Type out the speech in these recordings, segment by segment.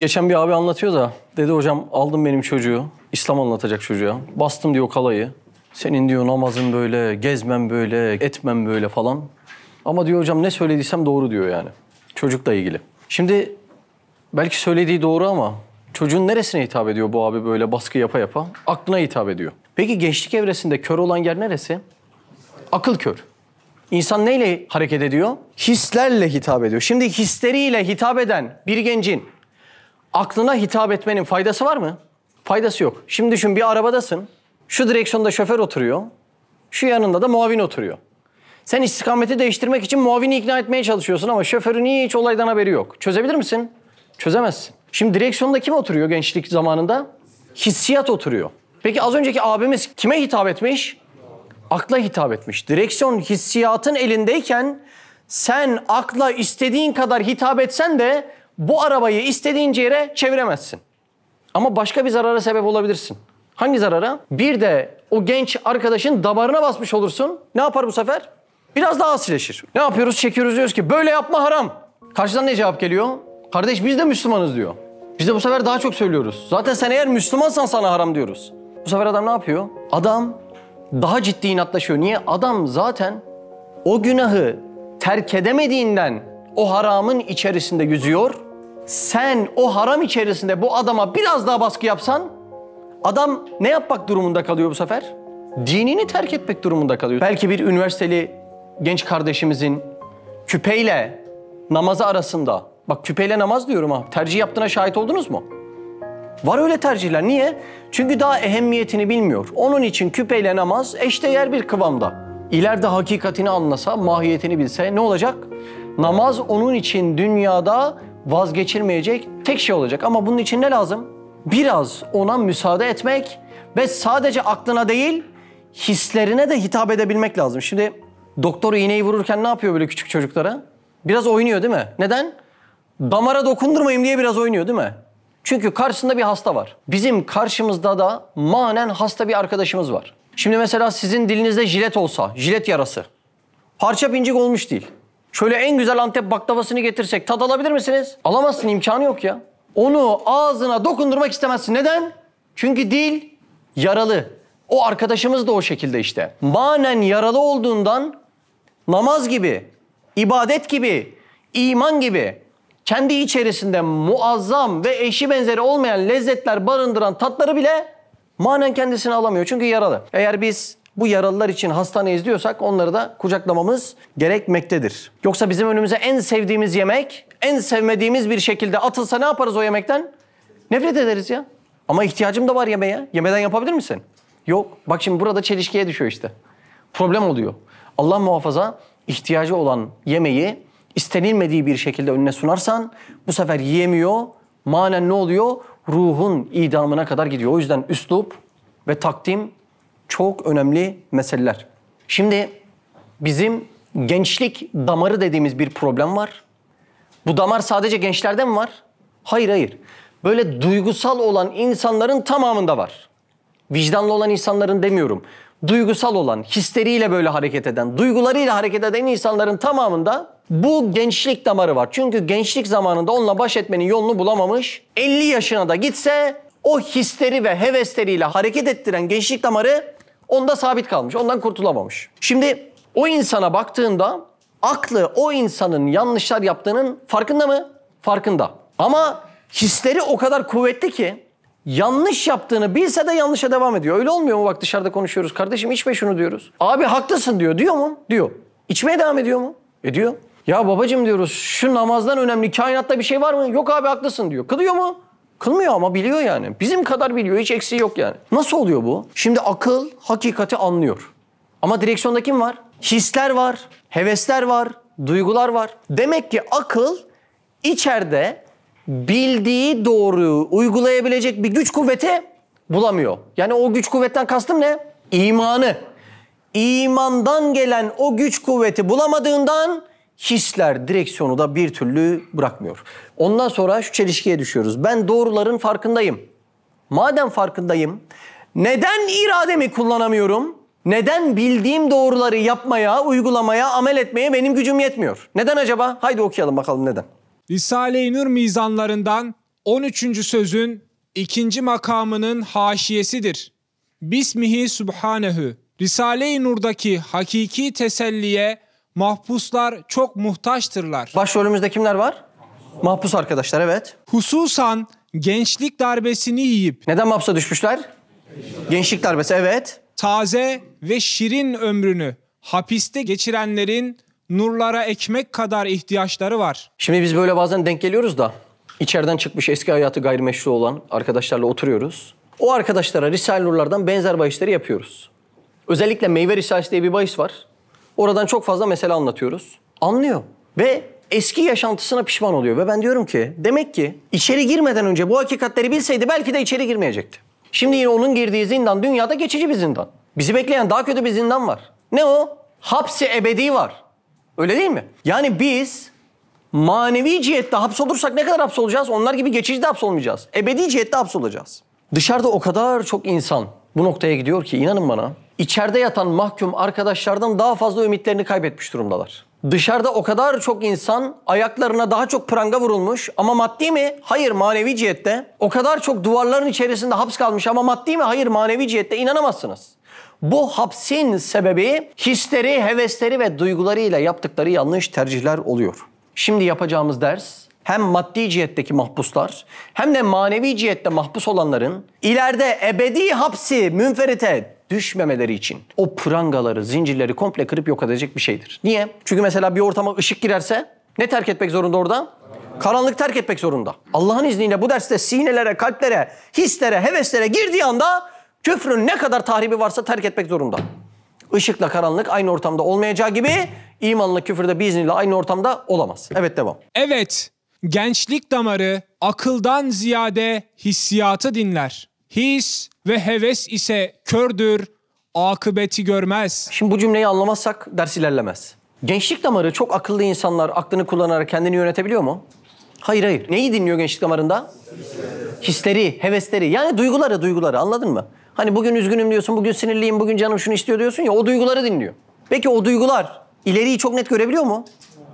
Geçen bir abi anlatıyor da dedi hocam aldım benim çocuğu, İslam anlatacak çocuğa. Bastım diyor kalayı. Senin diyor namazın böyle, gezmen böyle, etmen böyle falan. Ama diyor hocam ne söylediysem doğru diyor yani. Çocukla ilgili. Şimdi belki söylediği doğru ama çocuğun neresine hitap ediyor bu abi böyle baskı yapa yapa? Aklına hitap ediyor. Peki gençlik evresinde kör olan yer neresi? Akıl kör. İnsan neyle hareket ediyor? Hislerle hitap ediyor. Şimdi hisleriyle hitap eden bir gencin aklına hitap etmenin faydası var mı? Faydası yok. Şimdi düşün, bir arabadasın. Şu direksiyonda şoför oturuyor. Şu yanında da muavin oturuyor. Sen istikameti değiştirmek için muavini ikna etmeye çalışıyorsun ama şoförün hiç olaydan haberi yok. Çözebilir misin? Çözemezsin. Şimdi direksiyonda kim oturuyor gençlik zamanında? Hissiyat oturuyor. Peki az önceki abimiz kime hitap etmiş? Akla hitap etmiş. Direksiyon hissiyatın elindeyken sen akla istediğin kadar hitap etsen de bu arabayı istediğin yere çeviremezsin. Ama başka bir zarara sebep olabilirsin. Hangi zarara? Bir de o genç arkadaşın damarına basmış olursun. Ne yapar bu sefer? Biraz daha asileşir. Ne yapıyoruz? Çekiyoruz, diyoruz ki böyle yapma haram. Karşıdan ne cevap geliyor? Kardeş biz de Müslümanız diyor. Biz de bu sefer daha çok söylüyoruz. Zaten sen eğer Müslümansan sana haram diyoruz. Bu sefer adam ne yapıyor? Adam daha ciddi inatlaşıyor. Niye? Adam zaten o günahı terk edemediğinden o haramın içerisinde yüzüyor. Sen o haram içerisinde bu adama biraz daha baskı yapsan adam ne yapmak durumunda kalıyor bu sefer? Dinini terk etmek durumunda kalıyor. Belki bir üniversiteli genç kardeşimizin küpeyle namazı arasında, bak küpeyle namaz diyorum ha, tercih yaptığına şahit oldunuz mu? Var öyle tercihler. Niye? Çünkü daha ehemmiyetini bilmiyor. Onun için küpeyle namaz eşdeğer bir kıvamda. İleride hakikatini anlasa, mahiyetini bilse ne olacak? Namaz onun için dünyada vazgeçilmeyecek tek şey olacak. Ama bunun için ne lazım? Biraz ona müsaade etmek ve sadece aklına değil, hislerine de hitap edebilmek lazım. Şimdi doktor iğneyi vururken ne yapıyor böyle küçük çocuklara? Biraz oynuyor değil mi? Neden? Damara dokundurmayayım diye biraz oynuyor değil mi? Çünkü karşısında bir hasta var. Bizim karşımızda da manen hasta bir arkadaşımız var. Şimdi mesela sizin dilinizde jilet olsa, jilet yarası. Parça pincik olmuş değil. Şöyle en güzel Antep baklavasını getirsek tat alabilir misiniz? Alamazsın, imkanı yok ya. Onu ağzına dokundurmak istemezsin. Neden? Çünkü dil yaralı. O arkadaşımız da o şekilde işte. Manen yaralı olduğundan namaz gibi, ibadet gibi, iman gibi kendi içerisinde muazzam ve eşi benzeri olmayan lezzetler barındıran tatları bile manen kendisine alamıyor. Çünkü yaralı. Eğer biz bu yaralılar için hastaneyiz diyorsak onları da kucaklamamız gerekmektedir. Yoksa bizim önümüze en sevdiğimiz yemek, en sevmediğimiz bir şekilde atılsa ne yaparız o yemekten? Nefret ederiz ya. Ama ihtiyacım da var yemeğe. Yemeden yapabilir misin? Yok. Bak şimdi burada çelişkiye düşüyor işte. Problem oluyor. Allah muhafaza ihtiyacı olan yemeği istenilmediği bir şekilde önüne sunarsan bu sefer yiyemiyor. Manen ne oluyor? Ruhun idamına kadar gidiyor. O yüzden üslup ve takdim çok önemli meseleler. Şimdi bizim gençlik damarı dediğimiz bir problem var. Bu damar sadece gençlerde mi var? Hayır hayır. Böyle duygusal olan insanların tamamında var. Vicdanlı olan insanların demiyorum. Duygusal olan, hisleriyle böyle hareket eden, duygularıyla hareket eden insanların tamamında bu gençlik damarı var. Çünkü gençlik zamanında onunla baş etmenin yolunu bulamamış. 50 yaşına da gitse o hisleri ve hevesleriyle hareket ettiren gençlik damarı onda sabit kalmış. Ondan kurtulamamış. Şimdi o insana baktığında aklı o insanın yanlışlar yaptığının farkında mı? Farkında. Ama hisleri o kadar kuvvetli ki yanlış yaptığını bilse de yanlışa devam ediyor. Öyle olmuyor mu? Bak dışarıda konuşuyoruz. Kardeşim içme şunu diyoruz. Abi haklısın diyor. Diyor mu? Diyor. İçmeye devam ediyor mu? Ediyor. Ya babacığım diyoruz şu namazdan önemli kainatta bir şey var mı? Yok abi haklısın diyor. Kılıyor mu? Kılmıyor ama biliyor yani. Bizim kadar biliyor. Hiç eksiği yok yani. Nasıl oluyor bu? Şimdi akıl hakikati anlıyor. Ama direksiyonda kim var? Hisler var. Hevesler var. Duygular var. Demek ki akıl içeride bildiği doğruyu uygulayabilecek bir güç kuvveti bulamıyor. Yani o güç kuvvetten kastım ne? İmanı. İmandan gelen o güç kuvveti bulamadığından hisler direksiyonu da bir türlü bırakmıyor. Ondan sonra şu çelişkiye düşüyoruz. Ben doğruların farkındayım. Madem farkındayım, neden irademi kullanamıyorum? Neden bildiğim doğruları yapmaya, uygulamaya, amel etmeye benim gücüm yetmiyor? Neden acaba? Haydi okuyalım bakalım neden. Risale-i Nur mizanlarından 13. sözün 2. makamının haşiyesidir. Bismihi Subhanehu. Risale-i Nur'daki hakiki teselliye mahpuslar çok muhtaçtırlar. Başrolümüzde kimler var? Mahpus arkadaşlar, evet. Hususan gençlik darbesini yiyip Neden mahpusa düşmüşler? Gençlik darbesi, evet. taze ve şirin ömrünü hapiste geçirenlerin nurlara ekmek kadar ihtiyaçları var. Şimdi biz böyle bazen denk geliyoruz da içeriden çıkmış eski hayatı gayrimeşru olan arkadaşlarla oturuyoruz. O arkadaşlara Risale-i Nur'lardan benzer bahisleri yapıyoruz. Özellikle Meyve Risalesi diye bir bahis var. Oradan çok fazla mesele anlatıyoruz. Anlıyor ve eski yaşantısına pişman oluyor. Ve ben diyorum ki demek ki içeri girmeden önce bu hakikatleri bilseydi belki de içeri girmeyecekti. Şimdi yine onun girdiği zindan dünyada geçici bir zindan. Bizi bekleyen daha kötü bir zindan var. Ne o? Hapsi ebedi var. Öyle değil mi? Yani biz manevi cihette hapsolursak ne kadar hapsolacağız? Onlar gibi geçici de hapsolmayacağız. Ebedi cihette hapsolacağız. Dışarıda o kadar çok insan bu noktaya gidiyor ki inanın bana, içeride yatan mahkum arkadaşlardan daha fazla ümitlerini kaybetmiş durumdalar. Dışarıda o kadar çok insan ayaklarına daha çok pranga vurulmuş ama maddi mi? Hayır, manevi cihette. O kadar çok duvarların içerisinde haps kalmış ama maddi mi? Hayır, manevi cihette. İnanamazsınız. Bu hapsin sebebi hisleri, hevesleri ve duygularıyla yaptıkları yanlış tercihler oluyor. Şimdi yapacağımız ders hem maddi cihetteki mahpuslar hem de manevi cihette mahpus olanların ileride ebedi hapsi münferite düşmemeleri için o prangaları, zincirleri komple kırıp yok edecek bir şeydir. Niye? Çünkü mesela bir ortama ışık girerse ne terk etmek zorunda orada? Karanlık terk etmek zorunda. Allah'ın izniyle bu derste sinelere, kalplere, hislere, heveslere girdiği anda küfrün ne kadar tahribi varsa terk etmek zorunda. Işıkla karanlık aynı ortamda olmayacağı gibi imanla küfür de biiznillah aynı ortamda olamaz. Evet, devam. Evet, gençlik damarı akıldan ziyade hissiyatı dinler. His ve heves ise kördür, akıbeti görmez. Şimdi bu cümleyi anlamazsak ders ilerlemez. Gençlik damarı çok akıllı insanlar aklını kullanarak kendini yönetebiliyor mu? Hayır, hayır. Neyi dinliyor gençlik damarında? Hisleri, hevesleri. Yani duyguları anladın mı? Hani bugün üzgünüm diyorsun, bugün sinirliyim, bugün canım şunu istiyor diyorsun ya, o duyguları dinliyor. Peki o duygular ileriyi çok net görebiliyor mu?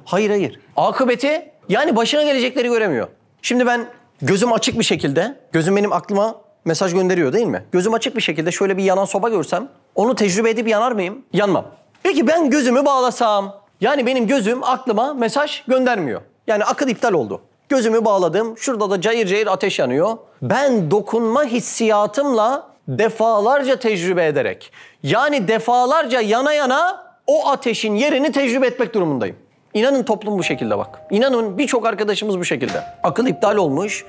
Hayır, hayır. Akıbeti, yani başına gelecekleri göremiyor. Şimdi ben gözüm açık bir şekilde, gözüm benim aklıma mesaj gönderiyor değil mi? Gözüm açık bir şekilde şöyle bir yanan soba görsem onu tecrübe edip yanar mıyım? Yanmam. Peki ben gözümü bağlasam, yani benim gözüm aklıma mesaj göndermiyor. Yani akıl iptal oldu. Gözümü bağladım, şurada da cayır cayır ateş yanıyor. Ben dokunma hissiyatımla defalarca tecrübe ederek, yani defalarca yana yana o ateşin yerini tecrübe etmek durumundayım. İnanın toplum bu şekilde bak. İnanın birçok arkadaşımız bu şekilde. Akıl iptal olmuş,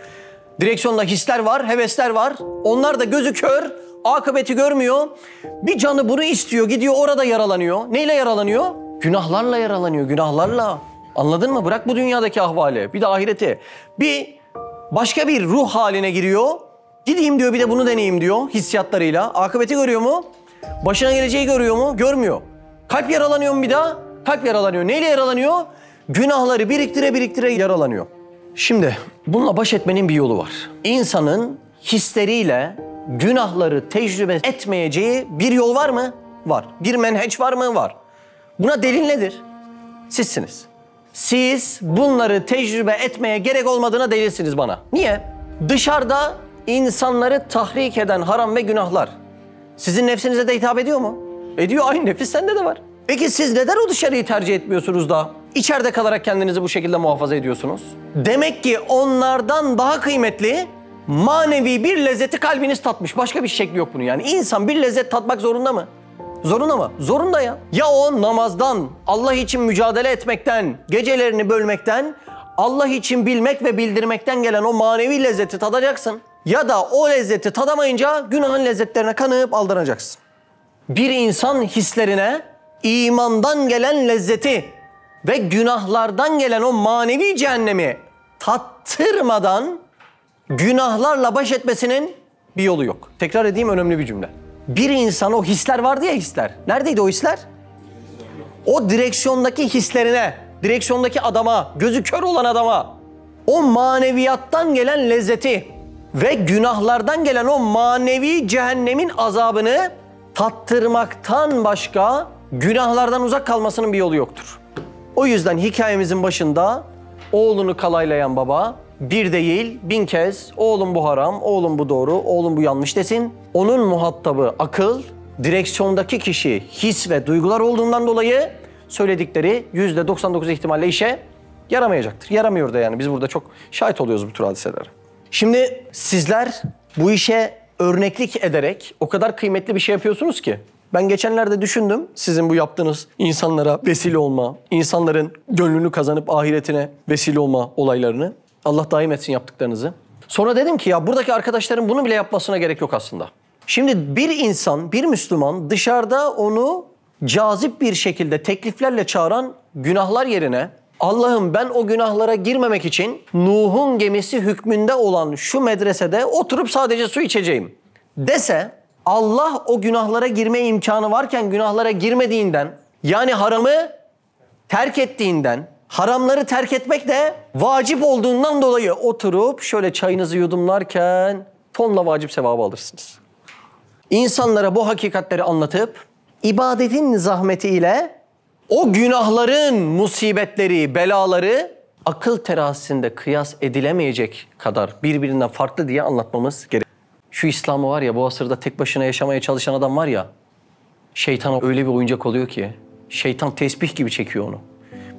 direksiyonda hisler var, hevesler var. Onlar da gözü kör, akıbeti görmüyor. Bir canı bunu istiyor, gidiyor orada yaralanıyor. Neyle yaralanıyor? Günahlarla yaralanıyor, günahlarla. Anladın mı? Bırak bu dünyadaki ahvali, bir de ahireti. Bir başka bir ruh haline giriyor. Gideyim diyor, bir de bunu deneyeyim diyor hissiyatlarıyla. Akıbeti görüyor mu? Başına geleceği görüyor mu? Görmüyor. Kalp yaralanıyor mu bir daha? Kalp yaralanıyor. Neyle yaralanıyor? Günahları biriktire biriktire yaralanıyor. Şimdi bununla baş etmenin bir yolu var. İnsanın hisleriyle günahları tecrübe etmeyeceği bir yol var mı? Var. Bir menheç var mı? Var. Buna delil nedir? Sizsiniz. Siz bunları tecrübe etmeye gerek olmadığına delilsiniz bana. Niye? Dışarıda insanları tahrik eden haram ve günahlar sizin nefsinize de hitap ediyor mu? Ediyor, aynı nefis sende de var. Peki siz neden o dışarıyı tercih etmiyorsunuz da içeride kalarak kendinizi bu şekilde muhafaza ediyorsunuz? Demek ki onlardan daha kıymetli manevi bir lezzeti kalbiniz tatmış. Başka bir şekli yok bunun yani. İnsan bir lezzet tatmak zorunda mı? Zorunda mı? Zorunda ya. Ya o namazdan, Allah için mücadele etmekten, gecelerini bölmekten, Allah için bilmek ve bildirmekten gelen o manevi lezzeti tadacaksın. Ya da o lezzeti tadamayınca günahın lezzetlerine kanıp aldanacaksın. Bir insan hislerine imandan gelen lezzeti ve günahlardan gelen o manevi cehennemi tattırmadan günahlarla baş etmesinin bir yolu yok. Tekrar edeyim, önemli bir cümle. Bir insan, o hisler vardı ya, hisler. Neredeydi o hisler? O direksiyondaki hislerine, direksiyondaki adama, gözü kör olan adama o maneviyattan gelen lezzeti ve günahlardan gelen o manevi cehennemin azabını tattırmaktan başka günahlardan uzak kalmasının bir yolu yoktur. O yüzden hikayemizin başında oğlunu kalaylayan baba bir değil 1000 kez oğlum bu haram, oğlum bu doğru, oğlum bu yanlış desin. Onun muhatabı akıl, direksiyondaki kişi his ve duygular olduğundan dolayı söyledikleri %99 ihtimalle işe yaramayacaktır. Yaramıyor da yani biz burada çok şahit oluyoruz bu tür hadiselere. Şimdi sizler bu işe örneklik ederek o kadar kıymetli bir şey yapıyorsunuz ki. Ben geçenlerde düşündüm sizin bu yaptığınız insanlara vesile olma, insanların gönlünü kazanıp ahiretine vesile olma olaylarını. Allah daim etsin yaptıklarınızı. Sonra dedim ki ya buradaki arkadaşların bunu bile yapmasına gerek yok aslında. Şimdi bir insan, bir Müslüman dışarıda onu cazip bir şekilde tekliflerle çağıran günahlar yerine Allah'ım ben o günahlara girmemek için Nuh'un gemisi hükmünde olan şu medresede oturup sadece su içeceğim dese Allah o günahlara girme imkanı varken günahlara girmediğinden yani haramı terk ettiğinden haramları terk etmek de vacip olduğundan dolayı oturup şöyle çayınızı yudumlarken tonla vacip sevabı alırsınız. İnsanlara bu hakikatleri anlatıp ibadetin zahmetiyle o günahların musibetleri, belaları akıl terazisinde kıyas edilemeyecek kadar birbirinden farklı diye anlatmamız gerek. Şu İslam'ı var ya bu asırda tek başına yaşamaya çalışan adam var ya şeytan öyle bir oyuncak oluyor ki şeytan tesbih gibi çekiyor onu.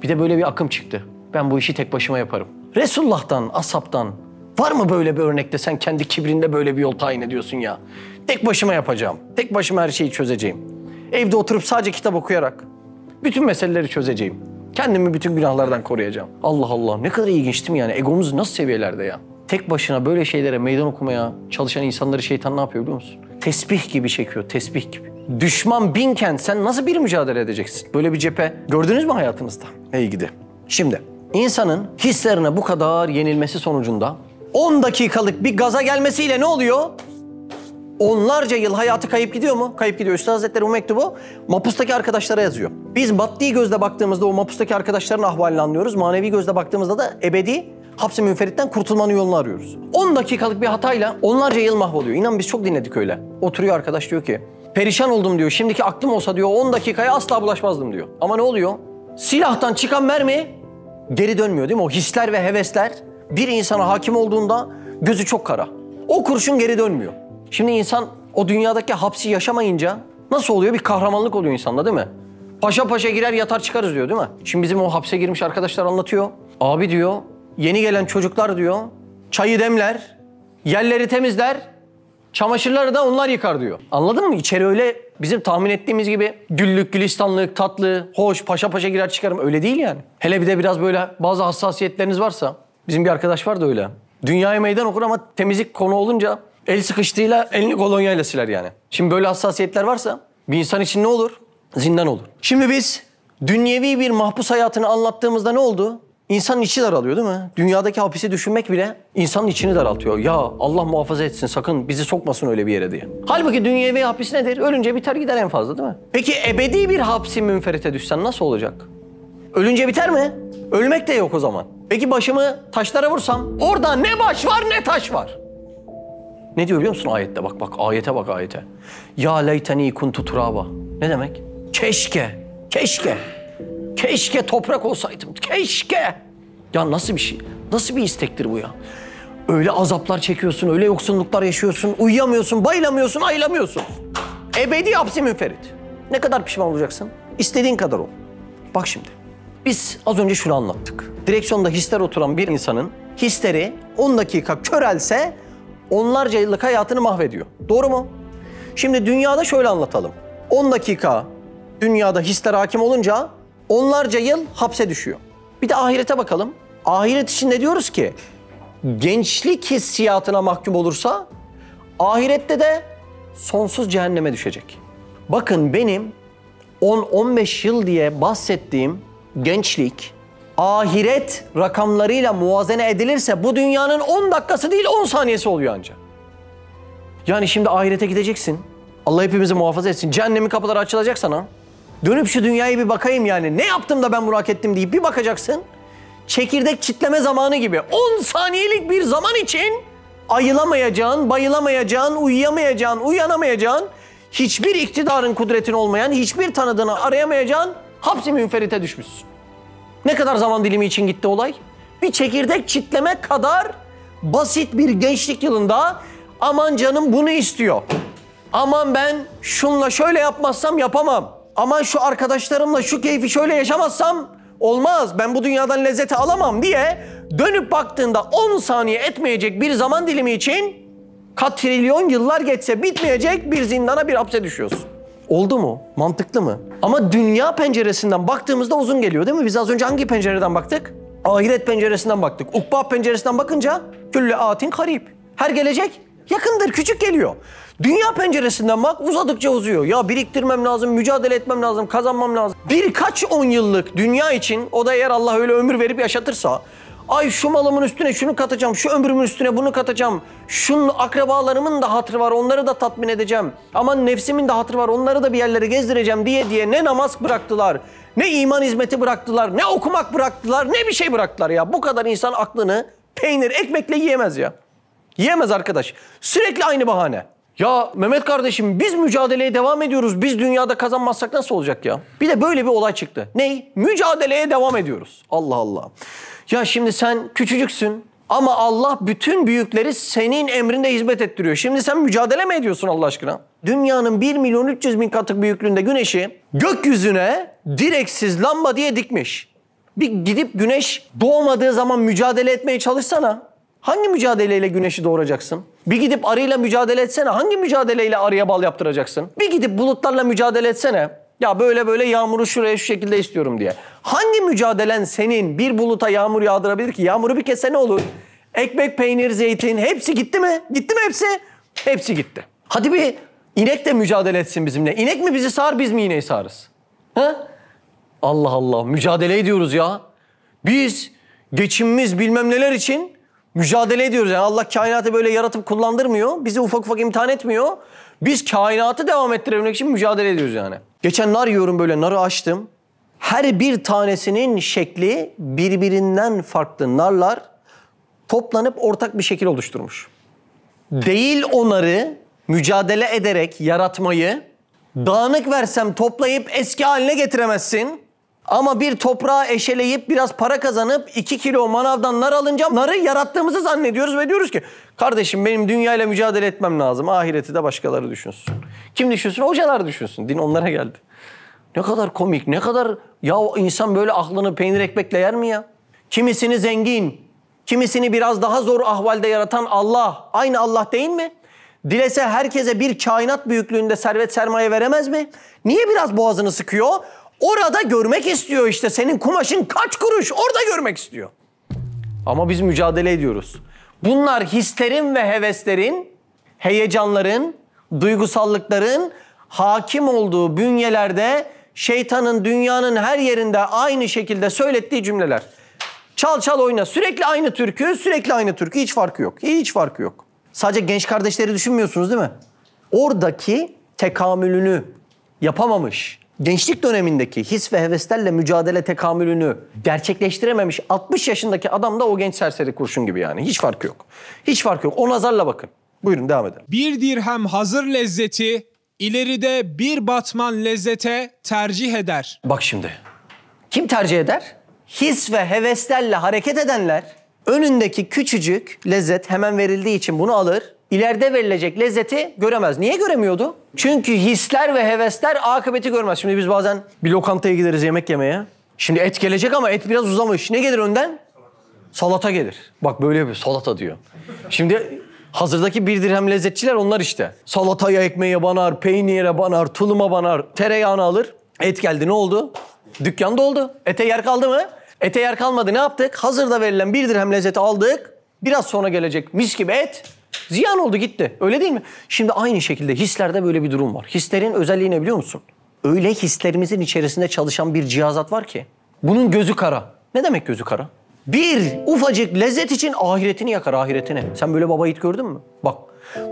Bir de böyle bir akım çıktı. Ben bu işi tek başıma yaparım. Resulullah'tan, ashabtan var mı böyle bir örnekte sen kendi kibrinde böyle bir yol tayin ediyorsun ya? Tek başıma yapacağım. Tek başıma her şeyi çözeceğim. Evde oturup sadece kitap okuyarak bütün meseleleri çözeceğim. Kendimi bütün günahlardan koruyacağım. Allah Allah ne kadar ilginç değil mi yani? Egomuz nasıl seviyelerde ya? Tek başına böyle şeylere meydan okumaya çalışan insanları şeytan ne yapıyor biliyor musun? Tesbih gibi çekiyor, tesbih gibi. Düşman binken sen nasıl bir mücadele edeceksin? Böyle bir cephe gördünüz mü hayatınızda? Hey gidi. Şimdi insanın hislerine bu kadar yenilmesi sonucunda 10 dakikalık bir gaza gelmesiyle ne oluyor? Onlarca yıl hayatı kayıp gidiyor mu? Kayıp gidiyor. Üstad Hazretleri bu mektubu mapustaki arkadaşlara yazıyor. Biz maddi gözle baktığımızda o mapustaki arkadaşların ahvalini anlıyoruz. Manevi gözle baktığımızda da ebedi hapsi münferitten kurtulmanın yolunu arıyoruz. 10 dakikalık bir hatayla onlarca yıl mahvoluyor. İnan biz çok dinledik öyle. Oturuyor arkadaş diyor ki perişan oldum diyor. Şimdiki aklım olsa diyor 10 dakikaya asla bulaşmazdım diyor. Ama ne oluyor? Silahtan çıkan mermi geri dönmüyor değil mi? O hisler ve hevesler bir insana hakim olduğunda gözü çok kara. O kurşun geri dönmüyor. Şimdi insan o dünyadaki hapsi yaşamayınca nasıl oluyor? Bir kahramanlık oluyor insanda değil mi? Paşa paşa girer yatar çıkarız diyor değil mi? Şimdi bizim o hapse girmiş arkadaşlar anlatıyor. Abi diyor yeni gelen çocuklar diyor çayı demler, yerleri temizler, çamaşırları da onlar yıkar diyor. Anladın mı? İçeri öyle bizim tahmin ettiğimiz gibi güllük, gülistanlık, tatlı, hoş, paşa paşa girer çıkarım öyle değil yani. Hele bir de biraz böyle bazı hassasiyetleriniz varsa bizim bir arkadaş var da öyle. Dünyaya meydan okur ama temizlik konu olunca el sıkıştığıyla elini kolonyayla siler yani. Şimdi böyle hassasiyetler varsa bir insan için ne olur? Zindan olur. Şimdi biz dünyevi bir mahpus hayatını anlattığımızda ne oldu? İnsanın içi daralıyor değil mi? Dünyadaki hapisi düşünmek bile insanın içini daraltıyor. Ya Allah muhafaza etsin sakın bizi sokmasın öyle bir yere diye. Halbuki dünyevi hapis nedir? Ölünce biter gider en fazla değil mi? Peki ebedi bir hapsi münferite düşsen nasıl olacak? Ölünce biter mi? Ölmek de yok o zaman. Peki başımı taşlara vursam orada ne baş var ne taş var. Ne diyor biliyor musun ayette? Bak ayete bak ayete. Ya leyteni kuntu turaba. Ne demek? Keşke, keşke. Keşke toprak olsaydım. Keşke. Ya nasıl bir şey? Nasıl bir istektir bu ya? Öyle azaplar çekiyorsun, öyle yoksunluklar yaşıyorsun, uyuyamıyorsun, bayılamıyorsun, ayılamıyorsun. Ebedi hapsi münferit. Ne kadar pişman olacaksın? İstediğin kadar ol. Bak şimdi. Biz az önce şunu anlattık. Direksiyonda hisler oturan bir insanın hisleri 10 dakika körelse onlarca yıllık hayatını mahvediyor. Doğru mu? Şimdi dünyada şöyle anlatalım. 10 dakika dünyada hisler hakim olunca onlarca yıl hapse düşüyor. Bir de ahirete bakalım. Ahiret için ne diyoruz ki? Gençlik hissiyatına mahkum olursa ahirette de sonsuz cehenneme düşecek. Bakın benim 10-15 yıl diye bahsettiğim gençlik ahiret rakamlarıyla muvazene edilirse bu dünyanın 10 dakikası değil 10 saniyesi oluyor ancak. Yani şimdi ahirete gideceksin. Allah hepimizi muhafaza etsin. Cehennemin kapıları açılacak sana. Dönüp şu dünyaya bir bakayım yani. Ne yaptım da ben bunu hak ettim deyip bir bakacaksın. Çekirdek çitleme zamanı gibi 10 saniyelik bir zaman için ayılamayacağın, bayılamayacağın, uyuyamayacağın, uyanamayacağın, hiçbir iktidarın kudretin olmayan, hiçbir tanıdığını arayamayacağın hapsi münferite düşmüşsün. Ne kadar zaman dilimi için gitti olay? Bir çekirdek çitlemek kadar basit bir gençlik yılında aman canım bunu istiyor. Aman ben şunla şöyle yapmazsam yapamam. Aman şu arkadaşlarımla şu keyfi şöyle yaşamazsam olmaz. Ben bu dünyadan lezzeti alamam diye dönüp baktığında 10 saniye etmeyecek bir zaman dilimi için katrilyon yıllar geçse bitmeyecek bir zindana, bir hapse düşüyorsun. Oldu mu? Mantıklı mı? Ama dünya penceresinden baktığımızda uzun geliyor değil mi? Biz az önce hangi pencereden baktık? Ahiret penceresinden baktık. Ukba penceresinden bakınca külle atin karib. Her gelecek yakındır, küçük geliyor. Dünya penceresinden bak, uzadıkça uzuyor. Ya biriktirmem lazım, mücadele etmem lazım, kazanmam lazım. Birkaç 10 yıllık dünya için, o da eğer Allah öyle ömür verip yaşatırsa, ay şu malımın üstüne şunu katacağım, şu ömrümün üstüne bunu katacağım. Şunun akrabalarımın da hatırı var, onları da tatmin edeceğim. Aman nefsimin de hatırı var, onları da bir yerlere gezdireceğim diye ne namaz bıraktılar, ne iman hizmeti bıraktılar, ne okumak bıraktılar, ne bir şey bıraktılar ya. Bu kadar insan aklını peynir, ekmekle yiyemez ya. Yiyemez arkadaş. Sürekli aynı bahane. Ya Mehmet kardeşim biz mücadeleye devam ediyoruz. Biz dünyada kazanmazsak nasıl olacak ya? Bir de böyle bir olay çıktı. Ney? Mücadeleye devam ediyoruz. Allah Allah. Ya şimdi sen küçücüksün ama Allah bütün büyükleri senin emrinde hizmet ettiriyor. Şimdi sen mücadele mi ediyorsun Allah aşkına? Dünyanın 1.300.000 katı büyüklüğünde güneşi gökyüzüne direksiz lamba diye dikmiş. Bir gidip güneş doğmadığı zaman mücadele etmeye çalışsana. Hangi mücadeleyle güneşi doğuracaksın? Bir gidip arıyla mücadele etsene. Hangi mücadeleyle arıya bal yaptıracaksın? Bir gidip bulutlarla mücadele etsene. Ya böyle böyle yağmuru şuraya şu şekilde istiyorum diye. Hangi mücadelen senin bir buluta yağmur yağdırabilir ki? Yağmuru bir kesse ne olur? Ekmek, peynir, zeytin hepsi gitti mi? Gitti mi hepsi? Hepsi gitti. Hadi bir inek de mücadele etsin bizimle. İnek mi bizi sağar, biz mi ineği sağarız? Ha? Allah Allah, mücadele ediyoruz ya. Biz geçimimiz bilmem neler için mücadele ediyoruz. Yani Allah kainatı böyle yaratıp kullandırmıyor. Bizi ufak ufak imtihan etmiyor. Biz kainatı devam ettirebilmek için mücadele ediyoruz yani. Geçen nar yiyorum, böyle narı açtım. Her bir tanesinin şekli birbirinden farklı narlar toplanıp ortak bir şekil oluşturmuş. Değil onları mücadele ederek yaratmayı, dağınık versem toplayıp eski haline getiremezsin. Ama bir toprağı eşeleyip biraz para kazanıp 2 kilo manavdan nar alınca narı yarattığımızı zannediyoruz ve diyoruz ki kardeşim benim dünyayla mücadele etmem lazım. Ahireti de başkaları düşünsün. Kim düşünsün? Hocalar düşünsün. Din onlara geldi. Ne kadar komik, ne kadar... Ya insan böyle aklını peynir ekmekle yer mi ya? Kimisini zengin, kimisini biraz daha zor ahvalde yaratan Allah. Aynı Allah değil mi? Dilese herkese bir kainat büyüklüğünde servet sermaye veremez mi? Niye biraz boğazını sıkıyor? Orada görmek istiyor işte, senin kumaşın kaç kuruş, orada görmek istiyor. Ama biz mücadele ediyoruz. Bunlar hislerin ve heveslerin, heyecanların, duygusallıkların hakim olduğu bünyelerde şeytanın dünyanın her yerinde aynı şekilde söylettiği cümleler. Çal çal oyna, sürekli aynı türkü, sürekli aynı türkü, hiç farkı yok. Hiç farkı yok. Sadece genç kardeşleri düşünmüyorsunuz değil mi? Oradaki tekamülünü yapamamış, gençlik dönemindeki his ve heveslerle mücadele tekamülünü gerçekleştirememiş 60 yaşındaki adam da o genç serseri kurşun gibi yani. Hiç farkı yok. Hiç farkı yok. O nazarla bakın. Buyurun devam edelim. Bir dirhem hazır lezzeti ileride bir batman lezzete tercih eder. Bak şimdi. Kim tercih eder? His ve heveslerle hareket edenler önündeki küçücük lezzet hemen verildiği için bunu alır. İleride verilecek lezzeti göremez. Niye göremiyordu? Çünkü hisler ve hevesler akıbeti görmez. Şimdi biz bazen bir lokantaya gideriz yemek yemeye. Şimdi et gelecek ama et biraz uzamış. Ne gelir önden? Salata gelir. Bak böyle yapıyor. Salata diyor. Şimdi hazırdaki bir dirhem lezzetçiler onlar işte. Salataya ekmeğe banar, peynire banar, tuluma banar, tereyağını alır. Et geldi, ne oldu? Dükkan doldu. Ete yer kaldı mı? Ete yer kalmadı, ne yaptık? Hazırda verilen bir dirhem lezzeti aldık. Biraz sonra gelecek mis gibi et. Ziyan oldu, gitti. Öyle değil mi? Şimdi aynı şekilde hislerde böyle bir durum var. Hislerin özelliği ne biliyor musun? Öyle hislerimizin içerisinde çalışan bir cihazat var ki. Bunun gözü kara. Ne demek gözü kara? Bir ufacık lezzet için ahiretini yakar, ahiretini. Sen böyle baba yiğit gördün mü? Bak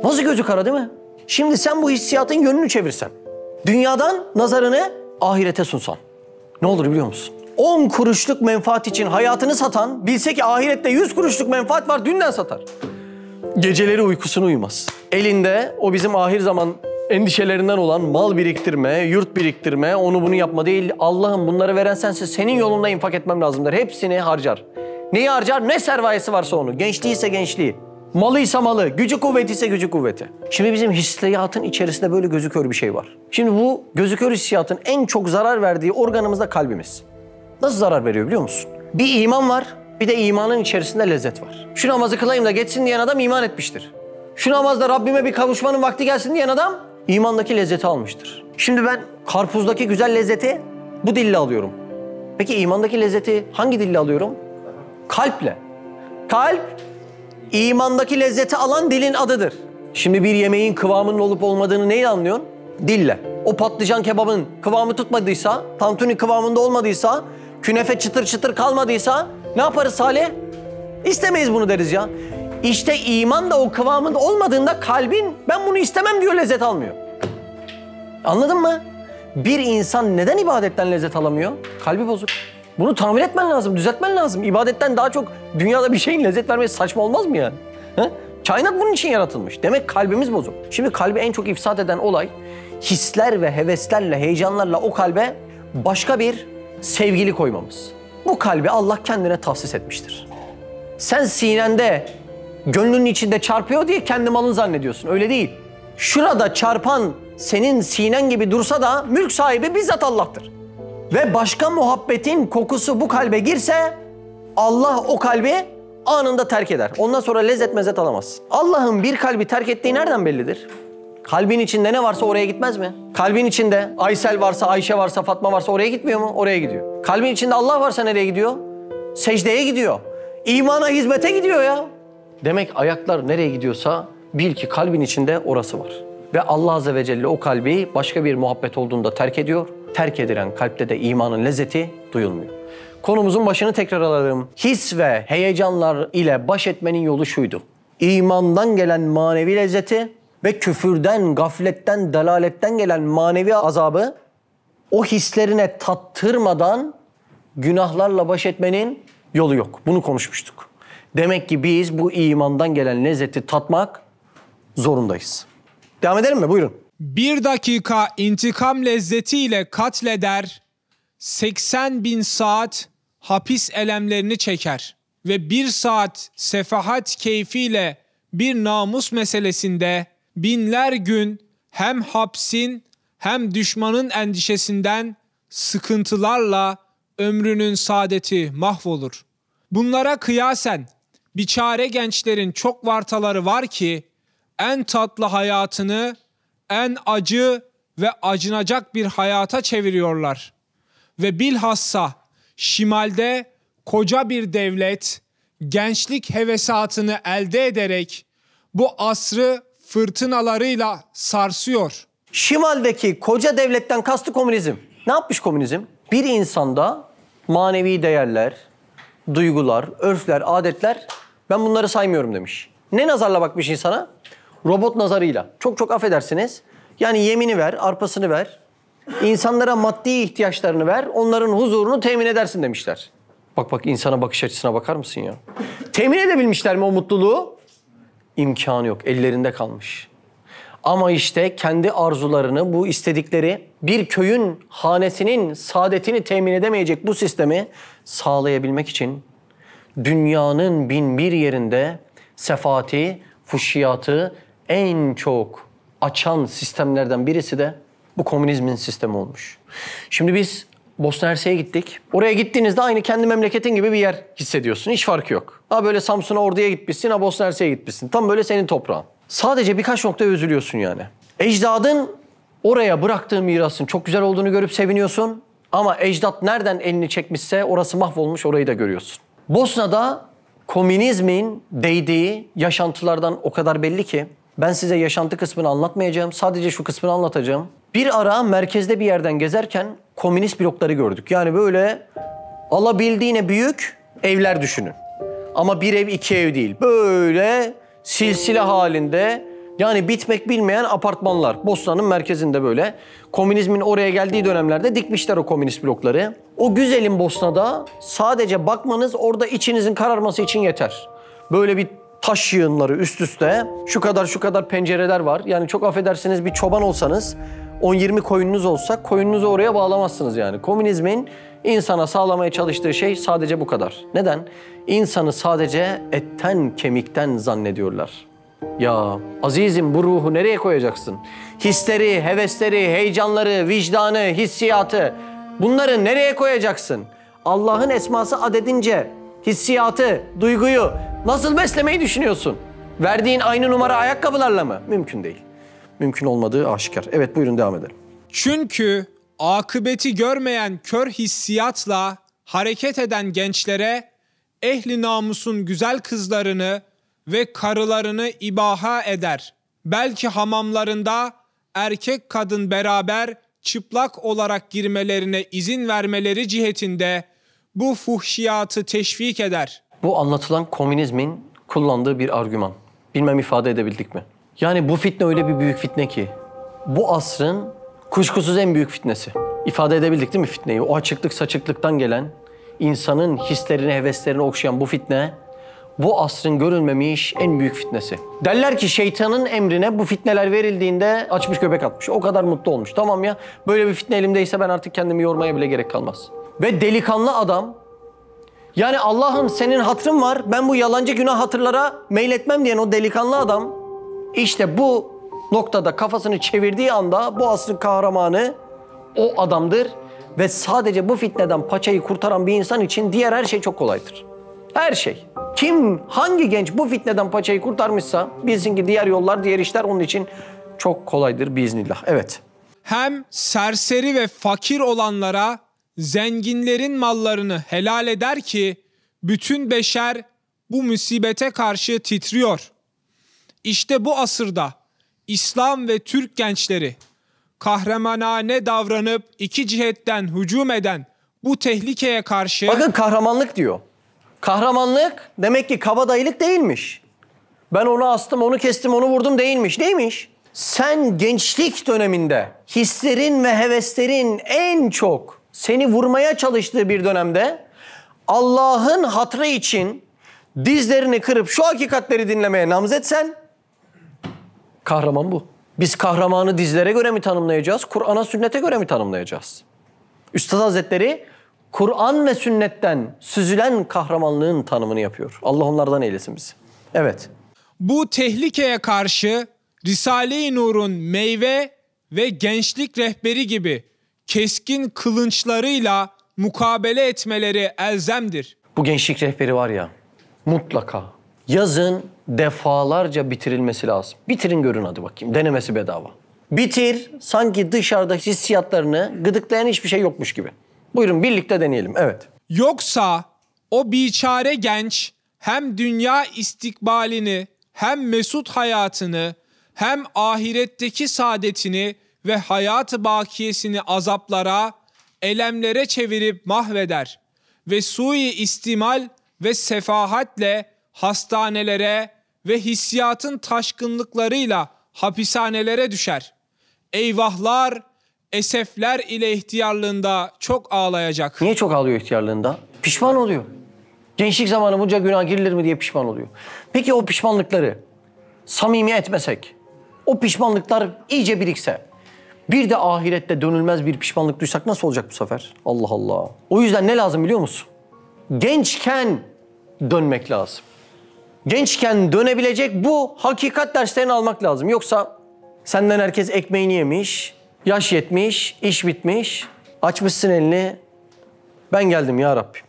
nasıl gözü kara değil mi? Şimdi sen bu hissiyatın yönünü çevirsen. Dünyadan nazarını ahirete sunsan. Ne olur biliyor musun? 10 kuruşluk menfaat için hayatını satan, bilse ki ahirette 100 kuruşluk menfaat var, dünden satar. Geceleri uykusunu uyumaz. Elinde o bizim ahir zaman endişelerinden olan mal biriktirme, yurt biriktirme, onu bunu yapma değil. Allah'ım bunları veren sensin, senin yolunda infak etmem lazım der. Hepsini harcar. Neyi harcar? Ne sermayesi varsa onu. Gençliğiyse gençliği. Malıysa malı. Gücü kuvvetiyse gücü kuvveti. Şimdi bizim hissiyatın içerisinde böyle gözükör bir şey var. Şimdi bu gözükör hissiyatın en çok zarar verdiği organımız da kalbimiz. Nasıl zarar veriyor biliyor musun? Bir iman var, bir de imanın içerisinde lezzet var. Şu namazı kılayım da geçsin diyen adam iman etmiştir. Şu namazda Rabbime bir kavuşmanın vakti gelsin diyen adam imandaki lezzeti almıştır. Şimdi ben karpuzdaki güzel lezzeti bu dille alıyorum. Peki imandaki lezzeti hangi dille alıyorum? Kalple. Kalp, imandaki lezzeti alan dilin adıdır. Şimdi bir yemeğin kıvamının olup olmadığını neyle anlıyorsun? Dille. O patlıcan kebabın kıvamı tutmadıysa, tantuni kıvamında olmadıysa, künefe çıtır çıtır kalmadıysa ne yaparız Salih? İstemeyiz bunu deriz ya. İşte iman da o kıvamında olmadığında kalbin ben bunu istemem diyor, lezzet almıyor. Anladın mı? Bir insan neden ibadetten lezzet alamıyor? Kalbi bozuk. Bunu tamir etmen lazım, düzeltmen lazım. İbadetten daha çok dünyada bir şeyin lezzet vermesi saçma olmaz mı yani? He? Kainat bunun için yaratılmış. Demek kalbimiz bozuk. Şimdi kalbi en çok ifsad eden olay hisler ve heveslerle, heyecanlarla o kalbe başka bir sevgili koymamız. Bu kalbi Allah kendine tahsis etmiştir. Sen sinende, gönlünün içinde çarpıyor diye kendi malın zannediyorsun. Öyle değil. Şurada çarpan senin sinen gibi dursa da mülk sahibi bizzat Allah'tır. Ve başka muhabbetin kokusu bu kalbe girse Allah o kalbi anında terk eder. Ondan sonra lezzet mezzet alamazsın. Allah'ın bir kalbi terk ettiği nereden bellidir? Kalbin içinde ne varsa oraya gitmez mi? Kalbin içinde Aysel varsa, Ayşe varsa, Fatma varsa oraya gitmiyor mu? Oraya gidiyor. Kalbin içinde Allah varsa nereye gidiyor? Secdeye gidiyor. İmana, hizmete gidiyor ya. Demek ayaklar nereye gidiyorsa bil ki kalbin içinde orası var. Ve Allah Azze ve Celle o kalbi başka bir muhabbet olduğunda terk ediyor. Terk edilen kalpte de imanın lezzeti duyulmuyor. Konumuzun başını tekrar alalım. His ve heyecanlar ile baş etmenin yolu şuydu. İmandan gelen manevi lezzeti ve küfürden, gafletten, delaletten gelen manevi azabı o hislerine tattırmadan günahlarla baş etmenin yolu yok. Bunu konuşmuştuk. Demek ki biz bu imandan gelen lezzeti tatmak zorundayız. Devam edelim mi? Buyurun. 1 dakika intikam lezzetiyle katleder, 80.000 saat hapis elemlerini çeker ve 1 saat sefahat keyfiyle bir namus meselesinde binler gün hem hapsin hem düşmanın endişesinden sıkıntılarla ömrünün saadeti mahvolur. Bunlara kıyasen biçare gençlerin çok vartaları var ki en tatlı hayatını en acı ve acınacak bir hayata çeviriyorlar. Ve bilhassa şimalde koca bir devlet gençlik hevesatını elde ederek bu asrı fırtınalarıyla sarsıyor. Şimaldeki koca devletten kastı komünizm. Ne yapmış komünizm? Bir insanda manevi değerler, duygular, örfler, adetler ben bunları saymıyorum demiş. Ne nazarla bakmış insana? Robot nazarıyla. Çok çok affedersiniz. Yani yemini ver, arpasını ver. İnsanlara maddi ihtiyaçlarını ver, onların huzurunu temin edersin demişler. Bak bak insana bakış açısına bakar mısın ya? Temin edebilmişler mi o mutluluğu? İmkanı yok, ellerinde kalmış. Ama işte kendi arzularını, bu istedikleri bir köyün hanesinin saadetini temin edemeyecek bu sistemi sağlayabilmek için dünyanın bin bir yerinde sefaati, fuhşiyatı en çok açan sistemlerden birisi de bu komünizmin sistemi olmuş. Şimdi biz Bosna Hersek'e gittik. Oraya gittiğinizde aynı kendi memleketin gibi bir yer hissediyorsun. Hiç farkı yok. Ha böyle Samsun'a, Ordu'ya gitmişsin, ha Bosna Hersek'e gitmişsin. Tam böyle senin toprağın. Sadece birkaç noktaya üzülüyorsun yani. Ecdadın oraya bıraktığı mirasın çok güzel olduğunu görüp seviniyorsun. Ama ecdat nereden elini çekmişse orası mahvolmuş, orayı da görüyorsun. Bosna'da komünizmin değdiği yaşantılardan o kadar belli ki ben size yaşantı kısmını anlatmayacağım. Sadece şu kısmını anlatacağım. Bir ara merkezde bir yerden gezerken komünist blokları gördük. Yani böyle alabildiğine büyük evler düşünün. Ama bir ev, iki ev değil. Böyle silsile halinde yani bitmek bilmeyen apartmanlar. Bosna'nın merkezinde böyle. Komünizmin oraya geldiği dönemlerde dikmişler o komünist blokları. O güzelim Bosna'da sadece bakmanız orada içinizin kararması için yeter. Böyle bir taş yığınları üst üste. Şu kadar pencereler var. Yani çok affedersiniz bir çoban olsanız 10-20 koyununuz olsa koyununuzu oraya bağlamazsınız yani. Komünizmin insana sağlamaya çalıştığı şey sadece bu kadar. Neden? İnsanı sadece etten kemikten zannediyorlar. Ya azizim, bu ruhu nereye koyacaksın? Hisleri, hevesleri, heyecanları, vicdanı, hissiyatı, bunları nereye koyacaksın? Allah'ın esması adedince hissiyatı, duyguyu nasıl beslemeyi düşünüyorsun? Verdiğin aynı numara ayakkabılarla mı? Mümkün değil. Mümkün olmadığı aşikar. Evet, buyurun devam edelim. Çünkü akıbeti görmeyen kör hissiyatla hareket eden gençlere ehli namusun güzel kızlarını ve karılarını ibaha eder. Belki hamamlarında erkek kadın beraber çıplak olarak girmelerine izin vermeleri cihetinde bu fuhşiyatı teşvik eder. Bu anlatılan komünizmin kullandığı bir argüman. Bilmem ifade edebildik mi? Yani bu fitne öyle bir büyük fitne ki, bu asrın kuşkusuz en büyük fitnesi. İfade edebildik değil mi fitneyi? O açıklık saçıklıktan gelen, insanın hislerini, heveslerini okşayan bu fitne, bu asrın görülmemiş en büyük fitnesi. Derler ki şeytanın emrine bu fitneler verildiğinde açmış göbek atmış. O kadar mutlu olmuş. Tamam ya, böyle bir fitne elimdeyse ben artık kendimi yormaya bile gerek kalmaz. Ve delikanlı adam, yani Allah'ım senin hatırın var, ben bu yalancı günah hatırlara meyletmem diyen o delikanlı adam, işte bu noktada kafasını çevirdiği anda bu asrın kahramanı o adamdır. Ve sadece bu fitneden paçayı kurtaran bir insan için diğer her şey çok kolaydır. Her şey. Kim, hangi genç bu fitneden paçayı kurtarmışsa bilsin ki diğer yollar, diğer işler onun için çok kolaydır biiznillah. Evet. Hem serseri ve fakir olanlara zenginlerin mallarını helal eder ki bütün beşer bu musibete karşı titriyor. İşte bu asırda İslam ve Türk gençleri kahramanane davranıp iki cihetten hücum eden bu tehlikeye karşı... Bakın kahramanlık diyor. Kahramanlık demek ki kabadayılık değilmiş. Ben onu astım, onu kestim, onu vurdum değilmiş. Neymiş? Sen gençlik döneminde hislerin ve heveslerin en çok seni vurmaya çalıştığı bir dönemde Allah'ın hatrı için dizlerini kırıp şu hakikatleri dinlemeye namzetsen, kahraman bu. Biz kahramanı dizlere göre mi tanımlayacağız, Kur'an'a, sünnete göre mi tanımlayacağız? Üstad Hazretleri Kur'an ve sünnetten süzülen kahramanlığın tanımını yapıyor. Allah onlardan eylesin bizi. Evet. Bu tehlikeye karşı Risale-i Nur'un meyve ve gençlik rehberi gibi keskin kılınçlarıyla mukabele etmeleri elzemdir. Bu gençlik rehberi var ya, mutlaka yazın defalarca bitirilmesi lazım. Bitirin görün hadi bakayım. Denemesi bedava. Bitir, sanki dışarıda hissiyatlarını gıdıklayan hiçbir şey yokmuş gibi. Buyurun birlikte deneyelim. Evet. Yoksa o biçare genç hem dünya istikbalini, hem mesut hayatını, hem ahiretteki saadetini ve hayat-ı bakiyesini azaplara, elemlere çevirip mahveder ve sui istimal ve sefahatle hastanelere ve hissiyatın taşkınlıklarıyla hapishanelere düşer. Eyvahlar, esefler ile ihtiyarlığında çok ağlayacak. Niye çok ağlıyor ihtiyarlığında? Pişman oluyor. Gençlik zamanı bunca günah girilir mi diye pişman oluyor. Peki o pişmanlıkları samimi etmesek, o pişmanlıklar iyice birikse, bir de ahirette dönülmez bir pişmanlık duysak nasıl olacak bu sefer? Allah Allah. O yüzden ne lazım biliyor musun? Gençken dönmek lazım. Gençken dönebilecek bu hakikat derslerini almak lazım. Yoksa senden herkes ekmeğini yemiş, yaş yetmiş, iş bitmiş, açmışsın elini. Ben geldim ya Rabbim.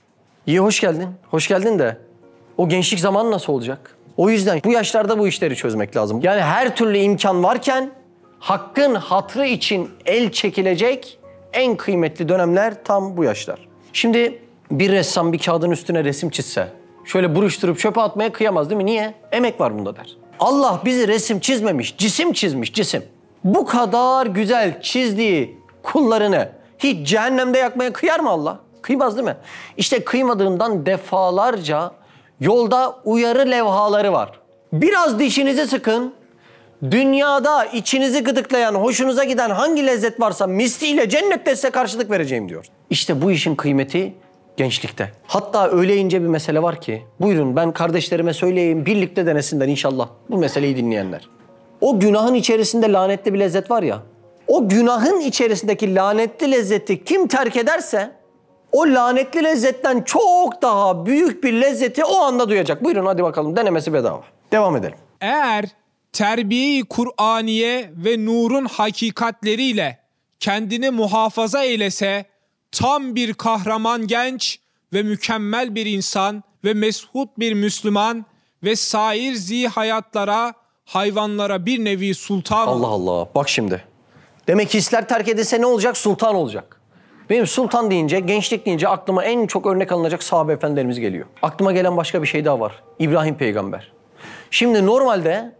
İyi hoş geldin. Hoş geldin de o gençlik zamanı nasıl olacak? O yüzden bu yaşlarda bu işleri çözmek lazım. Yani her türlü imkan varken hakkın hatrı için el çekilecek en kıymetli dönemler tam bu yaşlar. Şimdi bir ressam bir kağıdın üstüne resim çizse, şöyle buruşturup çöpe atmaya kıyamaz değil mi? Niye? Emek var bunda der. Allah bizi resim çizmemiş, cisim çizmiş, cisim. Bu kadar güzel çizdiği kullarını hiç cehennemde yakmaya kıyar mı Allah? Kıymaz değil mi? İşte kıymadığından defalarca yolda uyarı levhaları var. Biraz dişinizi sıkın. Dünyada içinizi gıdıklayan, hoşunuza giden hangi lezzet varsa misliyle cennette size karşılık vereceğim diyor. İşte bu işin kıymeti gençlikte. Hatta öyle ince bir mesele var ki, buyurun ben kardeşlerime söyleyeyim, birlikte denesinler inşallah bu meseleyi dinleyenler. O günahın içerisinde lanetli bir lezzet var ya, o günahın içerisindeki lanetli lezzeti kim terk ederse o lanetli lezzetten çok daha büyük bir lezzeti o anda duyacak. Buyurun hadi bakalım, denemesi bedava. Devam edelim. Eğer terbiye-i Kur'aniye ve nurun hakikatleriyle kendini muhafaza eylese, tam bir kahraman genç ve mükemmel bir insan ve mesut bir Müslüman ve sair hayatlara, hayvanlara bir nevi sultan olur. Allah Allah. Bak şimdi. Demek hisler terk edilse ne olacak? Sultan olacak. Benim sultan deyince, gençlik deyince aklıma en çok örnek alınacak sahabe efendilerimiz geliyor. Aklıma gelen başka bir şey daha var. İbrahim peygamber. Şimdi normalde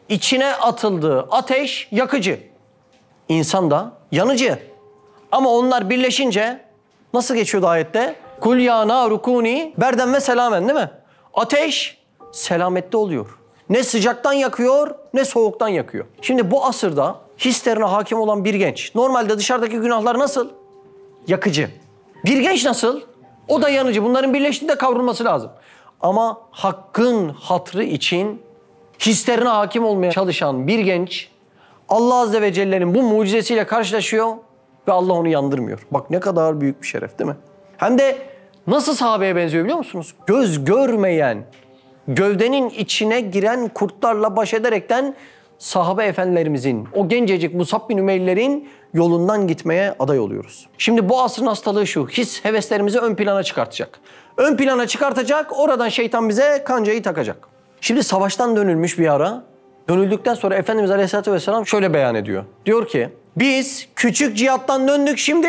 içine atıldığı ateş yakıcı. İnsan da yanıcı. Ama onlar birleşince nasıl geçiyordu ayette? Kul ya naru kuni berden ve selamen, değil mi? Ateş selamette oluyor. Ne sıcaktan yakıyor ne soğuktan yakıyor. Şimdi bu asırda hislerine hakim olan bir genç. Normalde dışarıdaki günahlar nasıl? Yakıcı. Bir genç nasıl? O da yanıcı. Bunların birleştiğinde kavrulması lazım. Ama hakkın hatrı için hislerine hakim olmaya çalışan bir genç Allah Azze ve Celle'nin bu mucizesiyle karşılaşıyor ve Allah onu yandırmıyor. Bak ne kadar büyük bir şeref, değil mi? Hem de nasıl sahabeye benziyor biliyor musunuz? Göz görmeyen, gövdenin içine giren kurtlarla baş ederekten sahabe efendilerimizin, o gencecik Musab bin Ümeyr'lerin yolundan gitmeye aday oluyoruz. Şimdi bu asrın hastalığı şu, his heveslerimizi ön plana çıkartacak. Ön plana çıkartacak, oradan şeytan bize kancayı takacak. Şimdi savaştan dönülmüş bir ara, dönüldükten sonra Efendimiz Aleyhisselatü Vesselam şöyle beyan ediyor. Diyor ki, biz küçük cihattan döndük, şimdi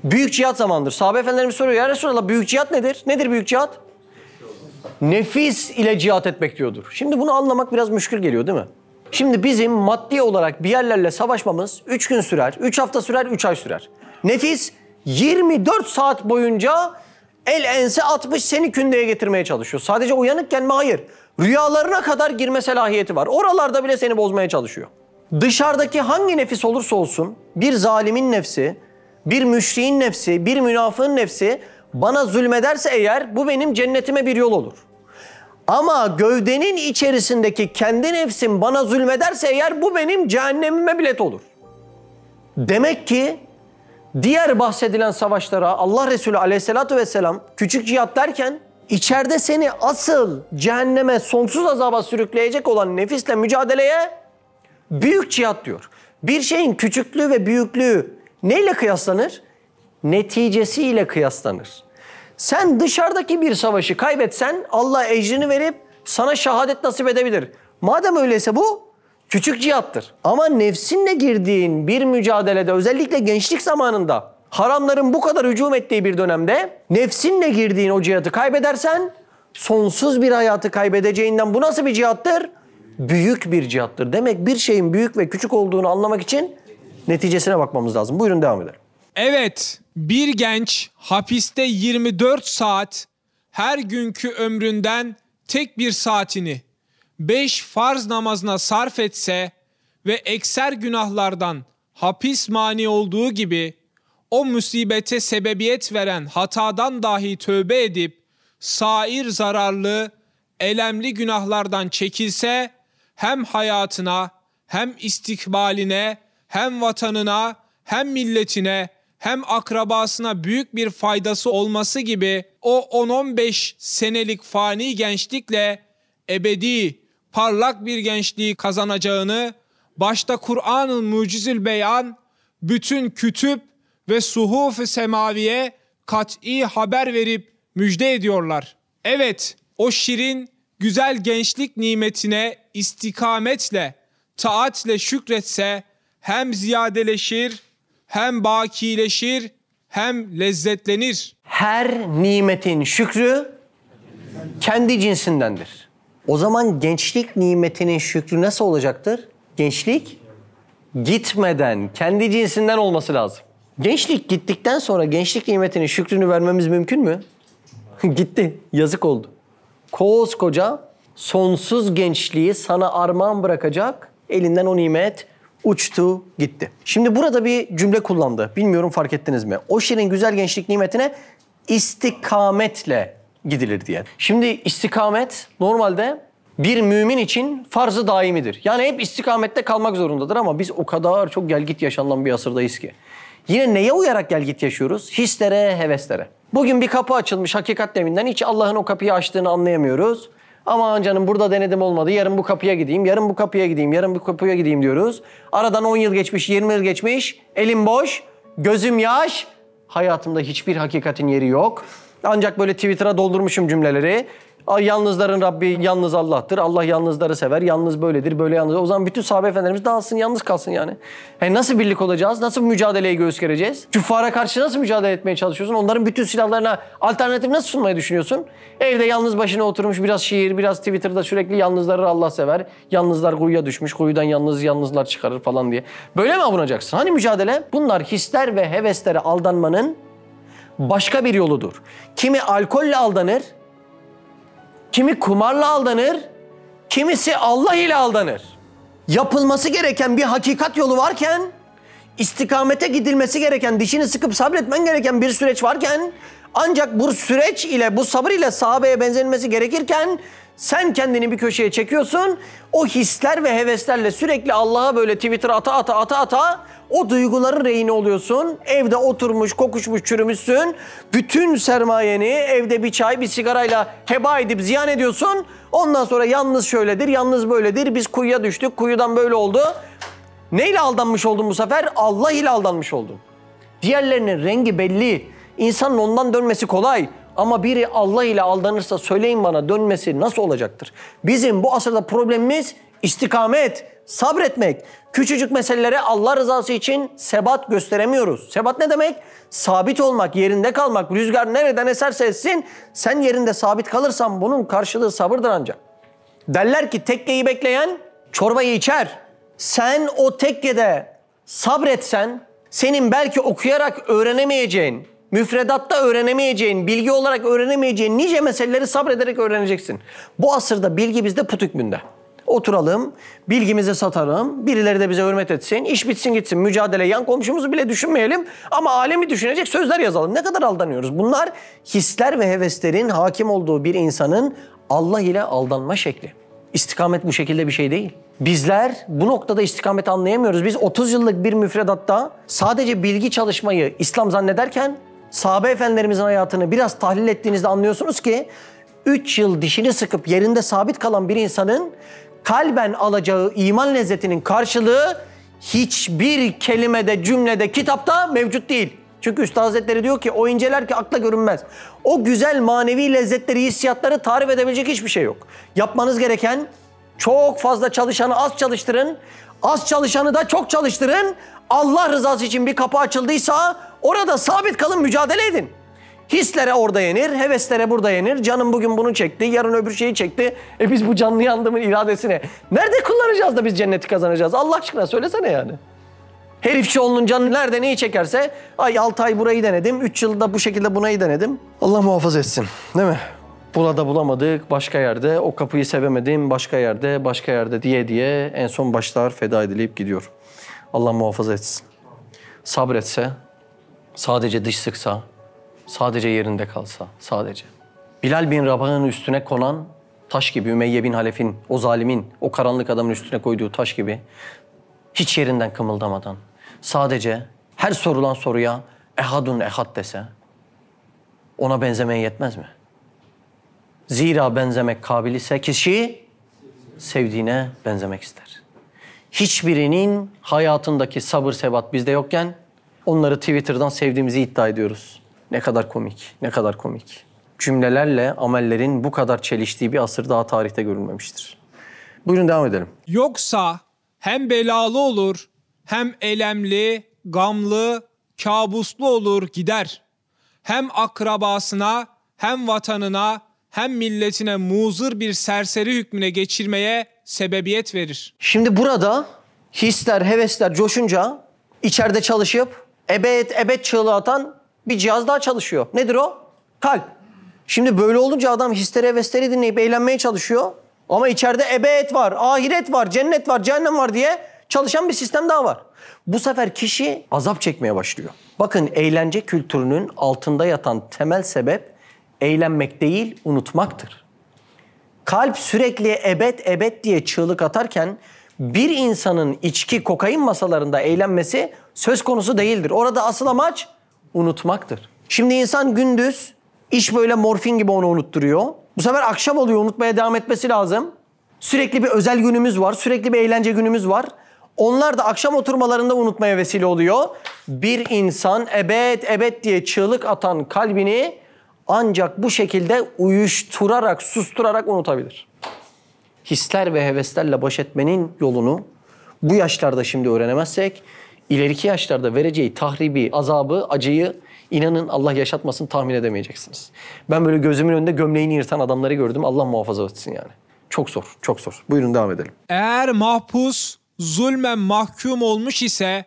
büyük cihat zamandır. Sahabe efendilerimiz soruyor, ya Resulallah büyük cihat nedir? Nedir büyük cihat? Nefis ile cihat etmek diyordur. Şimdi bunu anlamak biraz müşkül geliyor değil mi? Şimdi bizim maddi olarak bir yerlerle savaşmamız 3 gün sürer, 3 hafta sürer, 3 ay sürer. Nefis 24 saat boyunca el ense atmış seni kündeye getirmeye çalışıyor. Sadece uyanıkken mi? Hayır. Rüyalarına kadar girme selahiyeti var. Oralarda bile seni bozmaya çalışıyor. Dışarıdaki hangi nefis olursa olsun, bir zalimin nefsi, bir müşriğin nefsi, bir münafığın nefsi bana zulmederse eğer bu benim cennetime bir yol olur. Ama gövdenin içerisindeki kendi nefsim bana zulmederse eğer bu benim cehennemime bilet olur. Demek ki diğer bahsedilen savaşlara Allah Resulü Aleyhisselatü Vesselam küçük cihat derken içeride seni asıl cehenneme sonsuz azaba sürükleyecek olan nefisle mücadeleye büyük cihat diyor. Bir şeyin küçüklüğü ve büyüklüğü neyle kıyaslanır? Neticesiyle kıyaslanır. Sen dışarıdaki bir savaşı kaybetsen Allah ecrini verip sana şehadet nasip edebilir. Madem öyleyse bu küçük cihattır. Ama nefsinle girdiğin bir mücadelede, özellikle gençlik zamanında haramların bu kadar hücum ettiği bir dönemde nefsinle girdiğin o cihatı kaybedersen sonsuz bir hayatı kaybedeceğinden bu nasıl bir cihattır? Büyük bir cihattır. Demek bir şeyin büyük ve küçük olduğunu anlamak için neticesine bakmamız lazım. Buyurun devam edelim. Evet, bir genç hapiste 24 saat her günkü ömründen tek bir saatini 5 farz namazına sarf etse ve ekser günahlardan hapis mani olduğu gibi o musibete sebebiyet veren hatadan dahi tövbe edip sair zararlı, elemli günahlardan çekilse hem hayatına, hem istikbaline, hem vatanına, hem milletine, hem akrabasına büyük bir faydası olması gibi o 10-15 senelik fani gençlikle ebedi, parlak bir gençliği kazanacağını başta Kur'an-ı Mucizül Beyan, bütün kütüp ve suhuf-ı semaviye kat'i haber verip müjde ediyorlar. Evet, o şirin, güzel gençlik nimetine istikametle, taatle şükretse hem ziyadeleşir, hem bakileşir, hem lezzetlenir. Her nimetin şükrü kendi cinsindendir. O zaman gençlik nimetinin şükrü nasıl olacaktır? Gençlik gitmeden kendi cinsinden olması lazım. Gençlik gittikten sonra gençlik nimetinin şükrünü vermemiz mümkün mü? Gitti. Yazık oldu. Koskoca sonsuz gençliği sana armağan bırakacak, elinden o nimet uçtu gitti. Şimdi burada bir cümle kullandı. Bilmiyorum fark ettiniz mi? O şirin güzel gençlik nimetine istikametle gidilir diye. Şimdi istikamet normalde bir mümin için farz-ı daimidir. Yani hep istikamette kalmak zorundadır ama biz o kadar çok gelgit yaşanılan bir asırdayız ki. Yine neye uyarak gel git yaşıyoruz? Hislere, heveslere. Bugün bir kapı açılmış hakikat evinden. Hiç Allah'ın o kapıyı açtığını anlayamıyoruz. Aman canım burada denedim olmadı. Yarın bu kapıya gideyim, yarın bu kapıya gideyim, yarın bu kapıya gideyim diyoruz. Aradan 10 yıl geçmiş, 20 yıl geçmiş. Elim boş, gözüm yaş. Hayatımda hiçbir hakikatin yeri yok. Ancak böyle Twitter'a doldurmuşum cümleleri. Yalnızların Rabbi yalnız Allah'tır. Allah yalnızları sever. Yalnız böyledir, böyle yalnız. O zaman bütün sahabe efendilerimiz dağılsın, yalnız kalsın yani. Nasıl birlik olacağız? Nasıl mücadeleye göğüs gereceğiz? Küffara karşı nasıl mücadele etmeye çalışıyorsun? Onların bütün silahlarına alternatif nasıl sunmayı düşünüyorsun? Evde yalnız başına oturmuş biraz şiir, biraz Twitter'da sürekli yalnızları Allah sever. Yalnızlar kuyuya düşmüş, kuyudan yalnızlar çıkarır falan diye. Böyle mi avunacaksın? Hani mücadele? Bunlar hisler ve heveslere aldanmanın başka bir yoludur. Kimi alkolle aldanır, kimi kumarla aldanır, kimisi Allah ile aldanır. Yapılması gereken bir hakikat yolu varken, istikamete gidilmesi gereken, dişini sıkıp sabretmen gereken bir süreç varken, ancak bu süreç ile, bu sabır ile sahabeye benzemesi gerekirken, sen kendini bir köşeye çekiyorsun, o hisler ve heveslerle sürekli Allah'a böyle Twitter'a ata o duyguların rehini oluyorsun. Evde oturmuş, kokuşmuş, çürümüşsün. Bütün sermayeni evde bir çay, bir sigarayla heba edip ziyan ediyorsun. Ondan sonra yalnız şöyledir, yalnız böyledir. Biz kuyuya düştük, kuyudan böyle oldu. Neyle aldanmış oldun bu sefer? Allah ile aldanmış oldun. Diğerlerinin rengi belli. İnsanın ondan dönmesi kolay. Ama biri Allah ile aldanırsa söyleyin bana dönmesi nasıl olacaktır? Bizim bu asırda problemimiz istikamet, sabretmek. Küçücük meselelere Allah rızası için sebat gösteremiyoruz. Sebat ne demek? Sabit olmak, yerinde kalmak. Rüzgar nereden eserse etsin, sen yerinde sabit kalırsan bunun karşılığı sabırdır ancak. Derler ki tekkeyi bekleyen çorbayı içer. Sen o tekkede sabretsen, senin belki okuyarak öğrenemeyeceğin, müfredatta öğrenemeyeceğin, bilgi olarak öğrenemeyeceğin nice meseleleri sabrederek öğreneceksin. Bu asırda bilgi bizde put hükmünde. Oturalım, bilgimizi satalım, birileri de bize hürmet etsin, iş bitsin gitsin, mücadele, yan komşumuzu bile düşünmeyelim ama alemi düşünecek sözler yazalım. Ne kadar aldanıyoruz? Bunlar hisler ve heveslerin hakim olduğu bir insanın Allah ile aldanma şekli. İstikamet bu şekilde bir şey değil. Bizler bu noktada istikamet anlayamıyoruz. Biz 30 yıllık bir müfredatta sadece bilgi çalışmayı İslam zannederken sahabe efendilerimizin hayatını biraz tahlil ettiğinizde anlıyorsunuz ki 3 yıl dişini sıkıp yerinde sabit kalan bir insanın kalben alacağı iman lezzetinin karşılığı hiçbir kelimede, cümlede, kitapta mevcut değil. Çünkü Üstad Hazretleri diyor ki o inceler ki akla görünmez. O güzel manevi lezzetleri, hissiyatları tarif edebilecek hiçbir şey yok. Yapmanız gereken çok fazla çalışanı az çalıştırın, az çalışanı da çok çalıştırın. Allah rızası için bir kapı açıldıysa orada sabit kalın, mücadele edin. Hislere orada yenir, heveslere burada yenir. Canım bugün bunu çekti, yarın öbür şeyi çekti. Biz bu canlı yandımın iradesini nerede kullanacağız da biz cenneti kazanacağız? Allah aşkına söylesene yani. Herifçi olunun canı nerede neyi çekerse, 6 ay burayı denedim, 3 yılda bu şekilde bunayı denedim. Allah muhafaza etsin, değil mi? Burada bulamadık, başka yerde, o kapıyı sevemedim, başka yerde diye en son başlar feda edilip gidiyor. Allah muhafaza etsin. Sabretse, sadece diş sıksa, sadece yerinde kalsa, sadece. Bilal bin Rabah'ın üstüne konan taş gibi, Ümeyye bin Halef'in, o zalimin, o karanlık adamın üstüne koyduğu taş gibi, hiç yerinden kımıldamadan, sadece her sorulan soruya ehadun ehad dese, ona benzemeye yetmez mi? Zira benzemek kabil ise kişi sevdiğine benzemek ister. Hiçbirinin hayatındaki sabır sebat bizde yokken onları Twitter'dan sevdiğimizi iddia ediyoruz. Ne kadar komik, ne kadar komik. Cümlelerle amellerin bu kadar çeliştiği bir asır daha tarihte görülmemiştir. Buyurun devam edelim. Yoksa hem belalı olur, hem elemli, gamlı, kabuslu olur gider. Hem akrabasına, hem vatanına, hem milletine muzır bir serseri hükmüne geçirmeye sebebiyet verir. Şimdi burada hisler, hevesler coşunca içeride çalışıp ebed çığlığı atan bir cihaz daha çalışıyor. Nedir o? Kalp. Şimdi böyle olunca adam hisleri, hevesleri dinleyip eğlenmeye çalışıyor. Ama içeride ebed var, ahiret var, cennet var, cehennem var diye çalışan bir sistem daha var. Bu sefer kişi azap çekmeye başlıyor. Bakın eğlence kültürünün altında yatan temel sebep eğlenmek değil, unutmaktır. Kalp sürekli ebed diye çığlık atarken bir insanın içki, kokain masalarında eğlenmesi söz konusu değildir. Orada asıl amaç unutmaktır. Şimdi insan gündüz iş böyle morfin gibi onu unutturuyor. Bu sefer akşam oluyor, unutmaya devam etmesi lazım. Sürekli bir özel günümüz var, sürekli bir eğlence günümüz var. Onlar da akşam oturmalarında unutmaya vesile oluyor. Bir insan ebed diye çığlık atan kalbini ancak bu şekilde uyuşturarak, susturarak unutabilir. Hisler ve heveslerle baş etmenin yolunu bu yaşlarda şimdi öğrenemezsek, ileriki yaşlarda vereceği tahribi, azabı, acıyı inanın Allah yaşatmasın tahmin edemeyeceksiniz. Ben böyle gözümün önünde gömleğini yırtan adamları gördüm. Allah muhafaza etsin yani. Çok zor, çok zor. Buyurun devam edelim. Eğer mahpus zulmen mahkum olmuş ise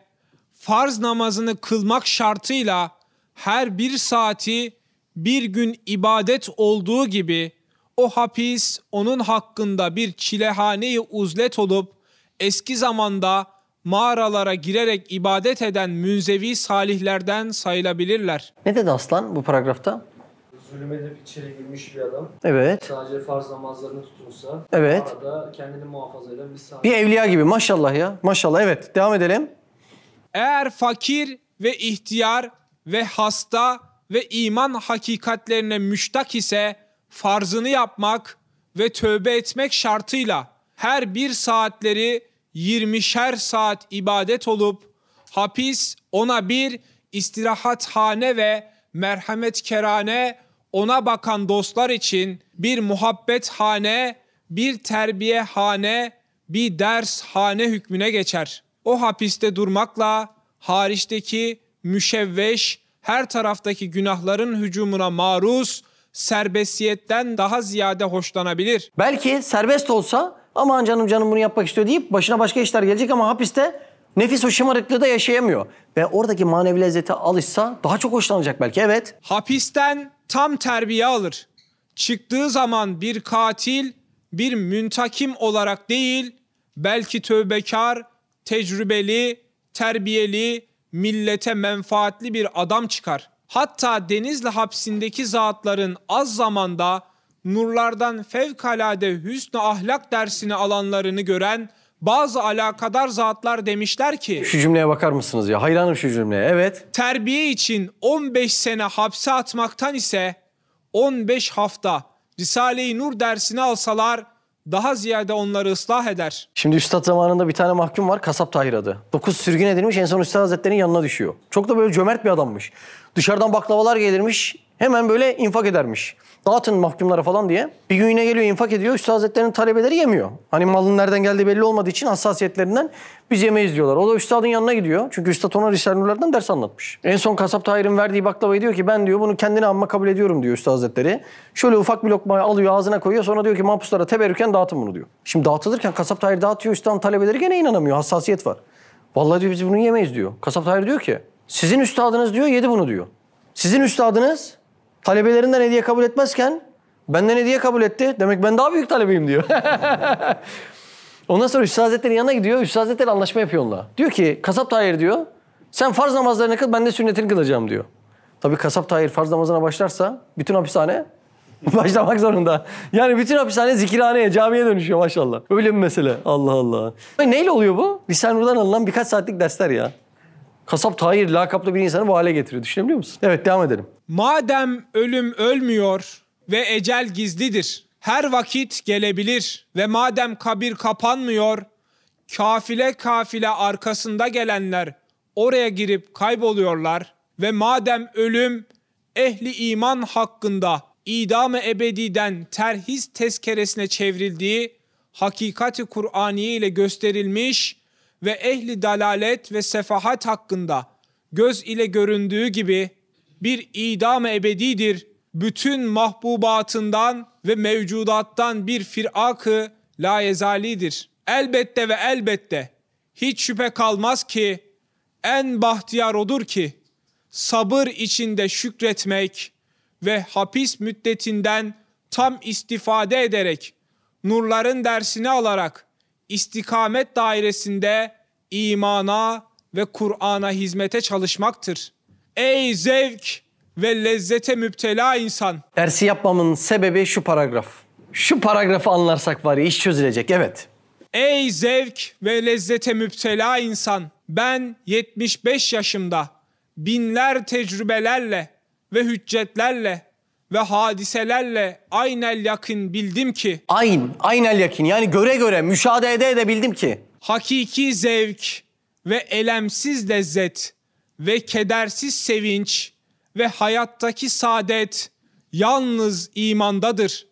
farz namazını kılmak şartıyla her bir saati bir gün ibadet olduğu gibi o hapis onun hakkında bir çilehane-i uzlet olup eski zamanda mağaralara girerek ibadet eden münzevi salihlerden sayılabilirler. Ne dedi Aslan bu paragrafta? Zulüm edip içeri girmiş bir adam. Evet. Sadece farz namazlarını tutunsa. Evet. Arada kendini muhafaza eden bir saat. Bir evliya gibi maşallah ya. Maşallah evet. Devam edelim. Eğer fakir ve ihtiyar ve hasta ve iman hakikatlerine müştak ise farzını yapmak ve tövbe etmek şartıyla her bir saatleri 20'şer saat ibadet olup hapis ona bir istirahathane ve merhametkerane ona bakan dostlar için bir muhabbethane, bir terbiyehane, bir dershane hükmüne geçer. O hapiste durmakla hariçteki müşevveş her taraftaki günahların hücumuna maruz serbestiyetten daha ziyade hoşlanabilir. Belki serbest olsa aman canım bunu yapmak istiyor deyip başına başka işler gelecek ama hapiste nefis o şımarıklığı da yaşayamıyor. Ve oradaki manevi lezzete alışsa daha çok hoşlanacak belki evet. Hapisten tam terbiye alır. Çıktığı zaman bir katil, bir müntakim olarak değil, belki tövbekar, tecrübeli, terbiyeli, millete menfaatli bir adam çıkar. Hatta Denizli hapsindeki zatların az zamanda nurlardan fevkalade hüsnü ahlak dersini alanlarını gören bazı alakadar zatlar demişler ki Şu cümleye bakar mısınız ya? Hayranım şu cümleye. Evet. terbiye için 15 sene hapse atmaktan ise 15 hafta Risale-i Nur dersini alsalar daha ziyade onları ıslah eder. Şimdi Üstad zamanında bir tane mahkum var. Kasap Tahir adı. 9 sürgün edilmiş en son Üstad Hazretleri'nin yanına düşüyor. Çok da böyle cömert bir adammış. Dışarıdan baklavalar gelirmiş. Hemen böyle infak edermiş. Dağıtın mahkumlara falan diye. Bir gün yine geliyor infak ediyor. Üstad Hazretleri'nin talebeleri yemiyor. Hani malın nereden geldiği belli olmadığı için hassasiyetlerinden biz yemeyiz diyorlar. O da Üstad'ın yanına gidiyor. Çünkü Üstad ona Risale-i Nur'lardan ders anlatmış. En son Kasap Tahir'in verdiği baklavayı diyor ki ben diyor bunu kendine amma kabul ediyorum diyor Üstad Hazretleri. Şöyle ufak bir lokma alıyor ağzına koyuyor. Sonra diyor ki mahpuslara teberrüken dağıtın bunu diyor. Şimdi dağıtılırken Kasap Tahir dağıtıyor. Üstad'ın talebeleri gene inanamıyor. Hassasiyet var. Vallahi diyor biz bunu yemeyiz diyor. Kasap Tahir diyor ki sizin üstadınız diyor yedi bunu diyor. Sizin üstadınız talebelerinden hediye kabul etmezken benden hediye kabul etti. Demek ben daha büyük talebeyim diyor. Ondan sonra Üstad Hazretleri'nin yanına gidiyor. Üstad Hazretleri anlaşma yapıyor onunla. Diyor ki Kasap Tahir diyor sen farz namazlarını kıl ben de sünnetini kılacağım diyor. Tabii Kasap Tahir farz namazına başlarsa bütün hapishane başlamak zorunda. Yani bütün hapishane zikirhaneye, camiye dönüşüyor maşallah. Öyle bir mesele. Allah Allah. Neyle oluyor bu? Risale-i Nur'dan alınan birkaç saatlik dersler ya. Kasap Tahir lakaplı bir insanı bu hale getiriyor. Düşünebiliyor musun? Evet devam edelim. Madem ölüm ölmüyor ve ecel gizlidir, her vakit gelebilir ve madem kabir kapanmıyor, kafile kafile arkasında gelenler oraya girip kayboluyorlar ve madem ölüm ehli iman hakkında idam-ı ebediden terhis tezkeresine çevrildiği hakikati Kur'aniye ile gösterilmiş ve ehli dalalet ve sefahat hakkında göz ile göründüğü gibi bir idam-ı ebedidir. Bütün mahbubatından ve mevcudattan bir firak-ı layezalidir. Elbette ve elbette hiç şüphe kalmaz ki en bahtiyar odur ki sabır içinde şükretmek ve hapis müddetinden tam istifade ederek nurların dersini alarak istikamet dairesinde imana ve Kur'an'a hizmete çalışmaktır. Ey zevk ve lezzete müptela insan! Dersi yapmamın sebebi şu paragraf. Şu paragrafı anlarsak var ya iş çözülecek evet. Ey zevk ve lezzete müptela insan! Ben 75 yaşımda binler tecrübelerle ve hüccetlerle ve hadiselerle aynel yakın bildim ki Aynel yakin, yani göre göre müşahede ede bildim ki hakiki zevk ve elemsiz lezzet ve kedersiz sevinç ve hayattaki saadet yalnız imandadır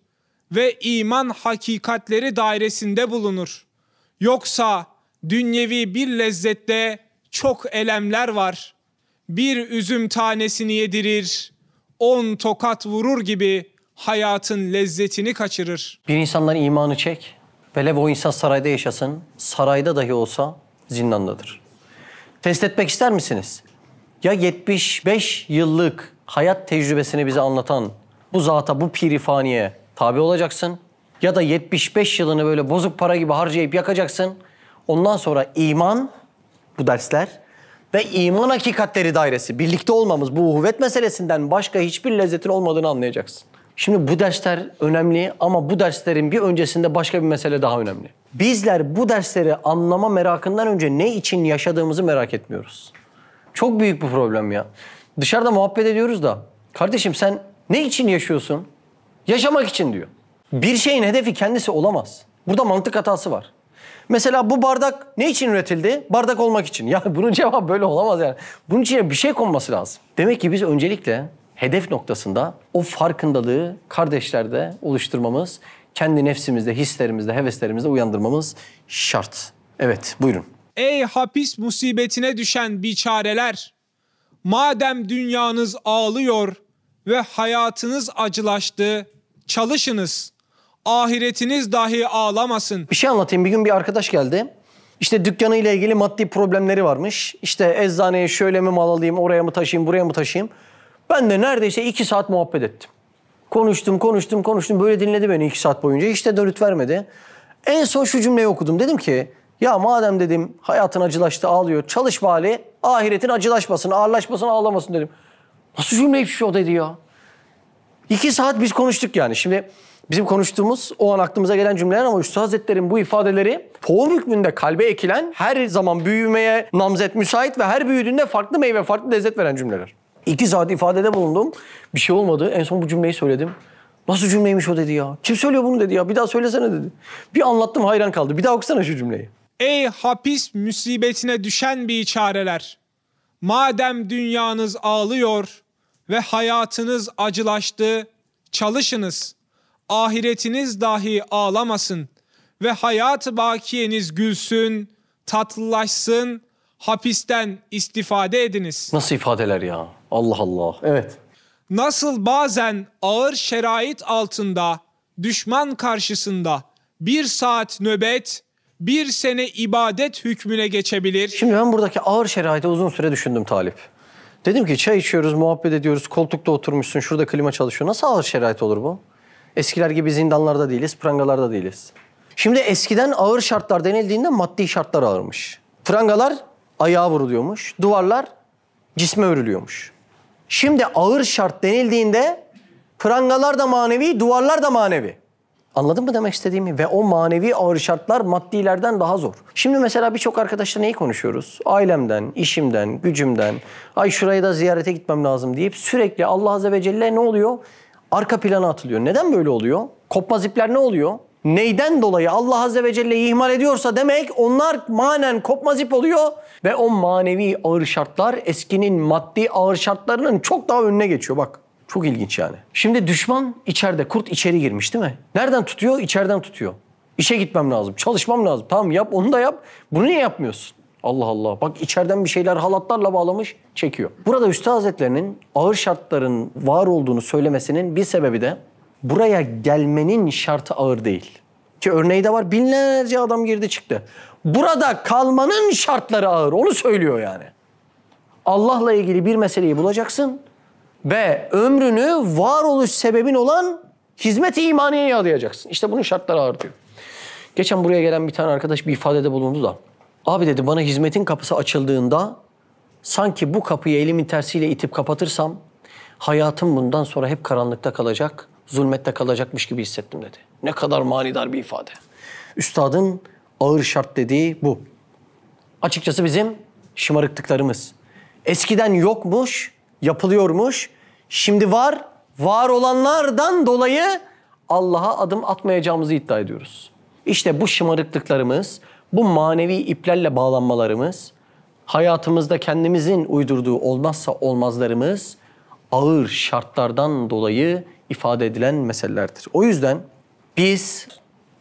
ve iman hakikatleri dairesinde bulunur. Yoksa dünyevi bir lezzette çok elemler var. Bir üzüm tanesini yedirir, 10 tokat vurur gibi hayatın lezzetini kaçırır. bir insandan imanı çek. Velev o insan sarayda yaşasın, sarayda dahi olsa zindandadır. Test etmek ister misiniz? Ya 75 yıllık hayat tecrübesini bize anlatan bu zata, bu pirifaniye tabi olacaksın. Ya da 75 yılını böyle bozuk para gibi harcayıp yakacaksın. Ondan sonra iman, bu dersler ve iman hakikatleri dairesi, birlikte olmamız, bu uhuvvet meselesinden başka hiçbir lezzetin olmadığını anlayacaksın. Şimdi bu dersler önemli ama bu derslerin bir öncesinde başka bir mesele daha önemli. Bizler bu dersleri anlama merakından önce ne için yaşadığımızı merak etmiyoruz. Çok büyük bir problem ya. Dışarıda muhabbet ediyoruz da, kardeşim sen ne için yaşıyorsun? Yaşamak için diyor. Bir şeyin hedefi kendisi olamaz. Burada mantık hatası var. Mesela bu bardak ne için üretildi? Bardak olmak için. Ya bunun cevabı böyle olamaz yani. Bunun içine bir şey konması lazım. Demek ki biz öncelikle hedef noktasında o farkındalığı kardeşlerde oluşturmamız, kendi nefsimizde, hislerimizde, heveslerimizde uyandırmamız şart. Evet, buyurun. Ey hapis musibetine düşen biçareler! Madem dünyanız ağlıyor ve hayatınız acılaştı, çalışınız. Ahiretiniz dahi ağlamasın. Bir şey anlatayım. Bir gün bir arkadaş geldi. İşte dükkanıyla ilgili maddi problemleri varmış. İşte eczaneye şöyle mi mal alayım, oraya mı taşıyayım, buraya mı taşıyayım? Ben de neredeyse 2 saat muhabbet ettim. Konuştum. Böyle dinledi beni 2 saat boyunca. Hiç de dönüt vermedi. En son şu cümleyi okudum. Dedim ki, ya madem dedim hayatın acılaştı, ağlıyor. Çalış bari, ahiretin acılaşmasın, ağırlaşmasın, ağlamasın dedim. Nasıl cümleymiş o dedi ya. 2 saat biz konuştuk yani. Şimdi bizim konuştuğumuz o an aklımıza gelen cümleler ama Üstad Hazretleri'nin bu ifadeleri tohum hükmünde kalbe ekilen, her zaman büyümeye namzet müsait ve her büyüdüğünde farklı meyve, farklı lezzet veren cümleler. 2 saat ifadede bulundum. Bir şey olmadı. En son bu cümleyi söyledim. Nasıl cümleymiş o dedi ya. Kim söylüyor bunu dedi ya. Bir daha söylesene dedi. Bir anlattım, hayran kaldı. Bir daha okusana şu cümleyi. Ey hapis musibetine düşen biçareler! Madem dünyanız ağlıyor ve hayatınız acılaştı, çalışınız. Ahiretiniz dahi ağlamasın ve hayat-ı bakiyeniz gülsün, tatlılaşsın, hapisten istifade ediniz. Nasıl ifadeler ya. Allah Allah. Evet. Nasıl bazen ağır şerait altında, düşman karşısında 1 saat nöbet, 1 sene ibadet hükmüne geçebilir. Şimdi ben buradaki ağır şeraiti uzun süre düşündüm Talip. Dedim ki çay içiyoruz, muhabbet ediyoruz, koltukta oturmuşsun, şurada klima çalışıyor. Nasıl ağır şerait olur bu? Eskiler gibi zindanlarda değiliz, prangalarda değiliz. Şimdi eskiden ağır şartlar denildiğinde maddi şartlar ağırmış. Prangalar ayağa vuruluyormuş, duvarlar cisme örülüyormuş. Şimdi ağır şart denildiğinde prangalar da manevi, duvarlar da manevi. Anladın mı demek istediğimi? Ve o manevi ağır şartlar maddilerden daha zor. Şimdi mesela birçok arkadaşla neyi konuşuyoruz? Ailemden, işimden, gücümden, ay şuraya da ziyarete gitmem lazım deyip sürekli Allah Azze ve Celle ne oluyor? Arka plana atılıyor. Neden böyle oluyor? Kopmaz ipler ne oluyor? Neyden dolayı Allah Azze ve Celle'yi ihmal ediyorsa demek onlar manen kopmaz ip oluyor ve o manevi ağır şartlar eskinin maddi ağır şartlarının çok daha önüne geçiyor bak. Çok ilginç yani. Şimdi düşman içeride, kurt içeri girmiş değil mi? Nereden tutuyor? İçeriden tutuyor. İşe gitmem lazım, çalışmam lazım. Tamam yap, onu da yap. Bunu niye yapmıyorsun? Allah Allah. Bak içeriden bir şeyler halatlarla bağlamış, çekiyor. Burada Üstad Hazretleri'nin ağır şartların var olduğunu söylemesinin bir sebebi de buraya gelmenin şartı ağır değil. Ki örneği de var. Binlerce adam girdi çıktı. Burada kalmanın şartları ağır. Onu söylüyor yani. Allah'la ilgili bir meseleyi bulacaksın ve ömrünü varoluş sebebin olan hizmet-i imaniyeye adayacaksın. İşte bunun şartları ağır diyor. Geçen buraya gelen bir tane arkadaş bir ifadede bulundu da. Abi dedi bana hizmetin kapısı açıldığında sanki bu kapıyı elimin tersiyle itip kapatırsam hayatım bundan sonra hep karanlıkta kalacak, zulmette kalacakmış gibi hissettim dedi. Ne kadar manidar bir ifade. Üstadın ağır şart dediği bu. Açıkçası bizim şımarıklıklarımız. Eskiden yokmuş, yapılıyormuş. Şimdi var, var olanlardan dolayı Allah'a adım atmayacağımızı iddia ediyoruz. İşte bu şımarıklıklarımız, bu manevi iplerle bağlanmalarımız, hayatımızda kendimizin uydurduğu olmazsa olmazlarımız, ağır şartlardan dolayı ifade edilen meselelerdir. O yüzden biz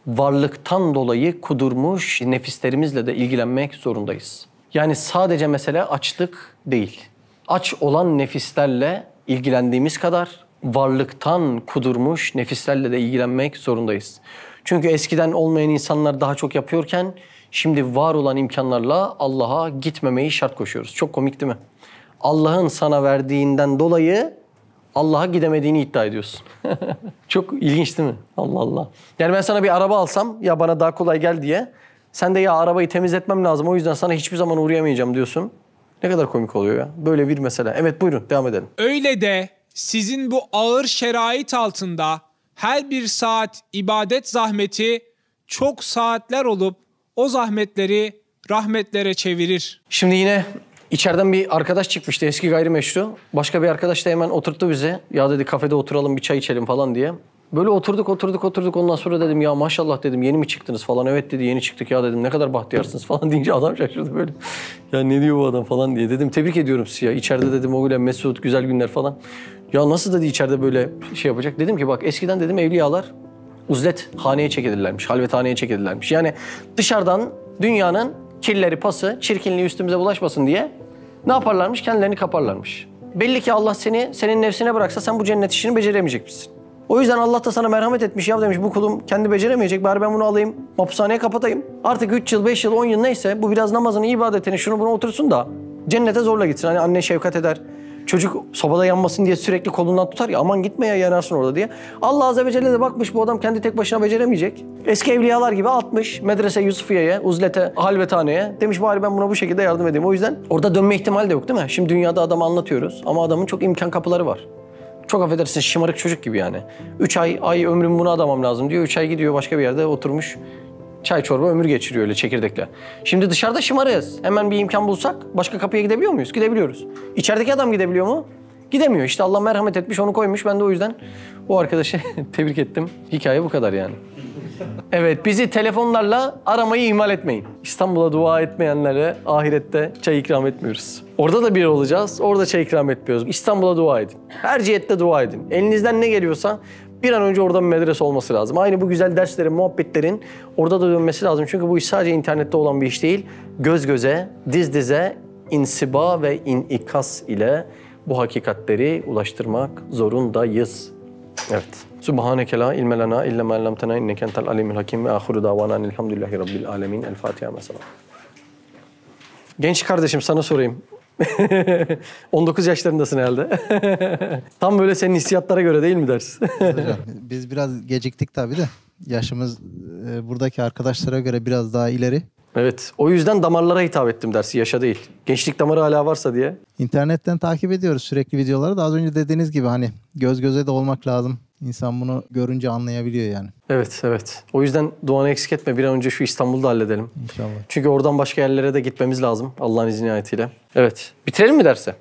varlıktan dolayı kudurmuş nefislerimizle de ilgilenmek zorundayız. Yani sadece mesele açlık değil. Aç olan nefislerle ilgilendiğimiz kadar varlıktan kudurmuş nefislerle de ilgilenmek zorundayız. Çünkü eskiden olmayan insanlar daha çok yapıyorken şimdi var olan imkanlarla Allah'a gitmemeyi şart koşuyoruz. Çok komik değil mi? Allah'ın sana verdiğinden dolayı Allah'a gidemediğini iddia ediyorsun. Çok ilginç değil mi? Allah Allah. Yani ben sana bir araba alsam ya bana daha kolay gel diye. Sen de ya arabayı temizletmem lazım o yüzden sana hiçbir zaman uğrayamayacağım diyorsun. Ne kadar komik oluyor ya. Böyle bir mesele. Evet buyurun devam edelim. Öyle de sizin bu ağır şerait altında her bir saat ibadet zahmeti çok saatler olup o zahmetleri rahmetlere çevirir. Şimdi yine içeriden bir arkadaş çıkmıştı eski gayrimeşru. Başka bir arkadaş da hemen oturttu bize. Ya dedi kafede oturalım bir çay içelim falan diye. Böyle oturduk. Ondan sonra dedim ya maşallah dedim yeni mi çıktınız falan. Evet dedi yeni çıktık ya dedim ne kadar bahtiyarsınız falan deyince adam şaşırdı böyle. Ya ne diyor bu adam falan diye dedim tebrik ediyorum sizi ya. İçeride dedim o güyle Mesut güzel günler falan. Ya nasıl dedi içeride böyle şey yapacak. Dedim ki bak eskiden dedim evliyalar uzlet haneye çekilirlermiş. Halvethaneye çekilirlermiş. Yani dışarıdan dünyanın kirleri, pası, çirkinliği üstümüze bulaşmasın diye ne yaparlarmış? Kendilerini kaparlarmış. Belli ki Allah seni, senin nefsine bıraksa sen bu cennet işini beceremeyecek misin? O yüzden Allah da sana merhamet etmiş. Ya demiş bu kulum kendi beceremeyecek. Bari ben bunu alayım, hapishaneye kapatayım. Artık 3 yıl, 5 yıl, 10 yıl neyse bu biraz namazını, ibadetini, şunu bunu otursun da cennete zorla gitsin. Hani anne şefkat eder. Çocuk sobada yanmasın diye sürekli kolundan tutar ya aman gitme ya yanarsın orada diye. Allah Azze ve Celle de bakmış bu adam kendi tek başına beceremeyecek. Eski evliyalar gibi atmış medrese Yusufiye'ye, uzlete, halvethaneye. Demiş bari ben buna bu şekilde yardım edeyim. O yüzden orada dönme ihtimali de yok değil mi? Şimdi dünyada adamı anlatıyoruz ama adamın çok imkan kapıları var. Çok affedersiniz şımarık çocuk gibi yani. 3 ay ömrümü buna adamam lazım diyor. 3 ay gidiyor başka bir yerde oturmuş. Çay çorba ömür geçiriyor öyle çekirdekle. Şimdi dışarıda şımarığız. Hemen bir imkan bulsak başka kapıya gidebiliyor muyuz? Gidebiliyoruz. İçerideki adam gidebiliyor mu? Gidemiyor. İşte Allah merhamet etmiş onu koymuş. Ben de o yüzden o arkadaşı tebrik ettim. Hikaye bu kadar yani. Evet bizi telefonlarla aramayı ihmal etmeyin. İstanbul'a dua etmeyenlere ahirette çay ikram etmiyoruz. Orada da bir olacağız. Orada çay ikram etmiyoruz. İstanbul'a dua edin. Her cihette dua edin. Elinizden ne geliyorsa bir an önce orada bir medrese olması lazım. Aynı bu güzel derslerin, muhabbetlerin orada da dönmesi lazım. Çünkü bu iş sadece internette olan bir iş değil. Göz göze, diz dize, insiba ve inikas ile bu hakikatleri ulaştırmak zorundayız. Evet. Subhaneke la ilme lena illa ma allamtena inneke entel alimul hakim ve ahiru davana elhamdülillahi rabbil alamin. El Fatiha mesela. Genç kardeşim sana sorayım. 19 yaşlarındasın herhalde. Tam böyle senin hissiyatlara göre değil mi ders? Hocam, biz biraz geciktik tabii de. Yaşımız buradaki arkadaşlara göre biraz daha ileri. Evet. O yüzden damarlara hitap ettim dersi. Yaşa değil. Gençlik damarı hala varsa diye. İnternetten takip ediyoruz sürekli videoları da az önce dediğiniz gibi hani göz göze de olmak lazım. İnsan bunu görünce anlayabiliyor yani. Evet, evet. O yüzden duanı eksik etme. Bir an önce şu İstanbul'da halledelim. İnşallah. Çünkü oradan başka yerlere de gitmemiz lazım. Allah'ın izni ayetiyle. Evet. Bitirelim mi dersi?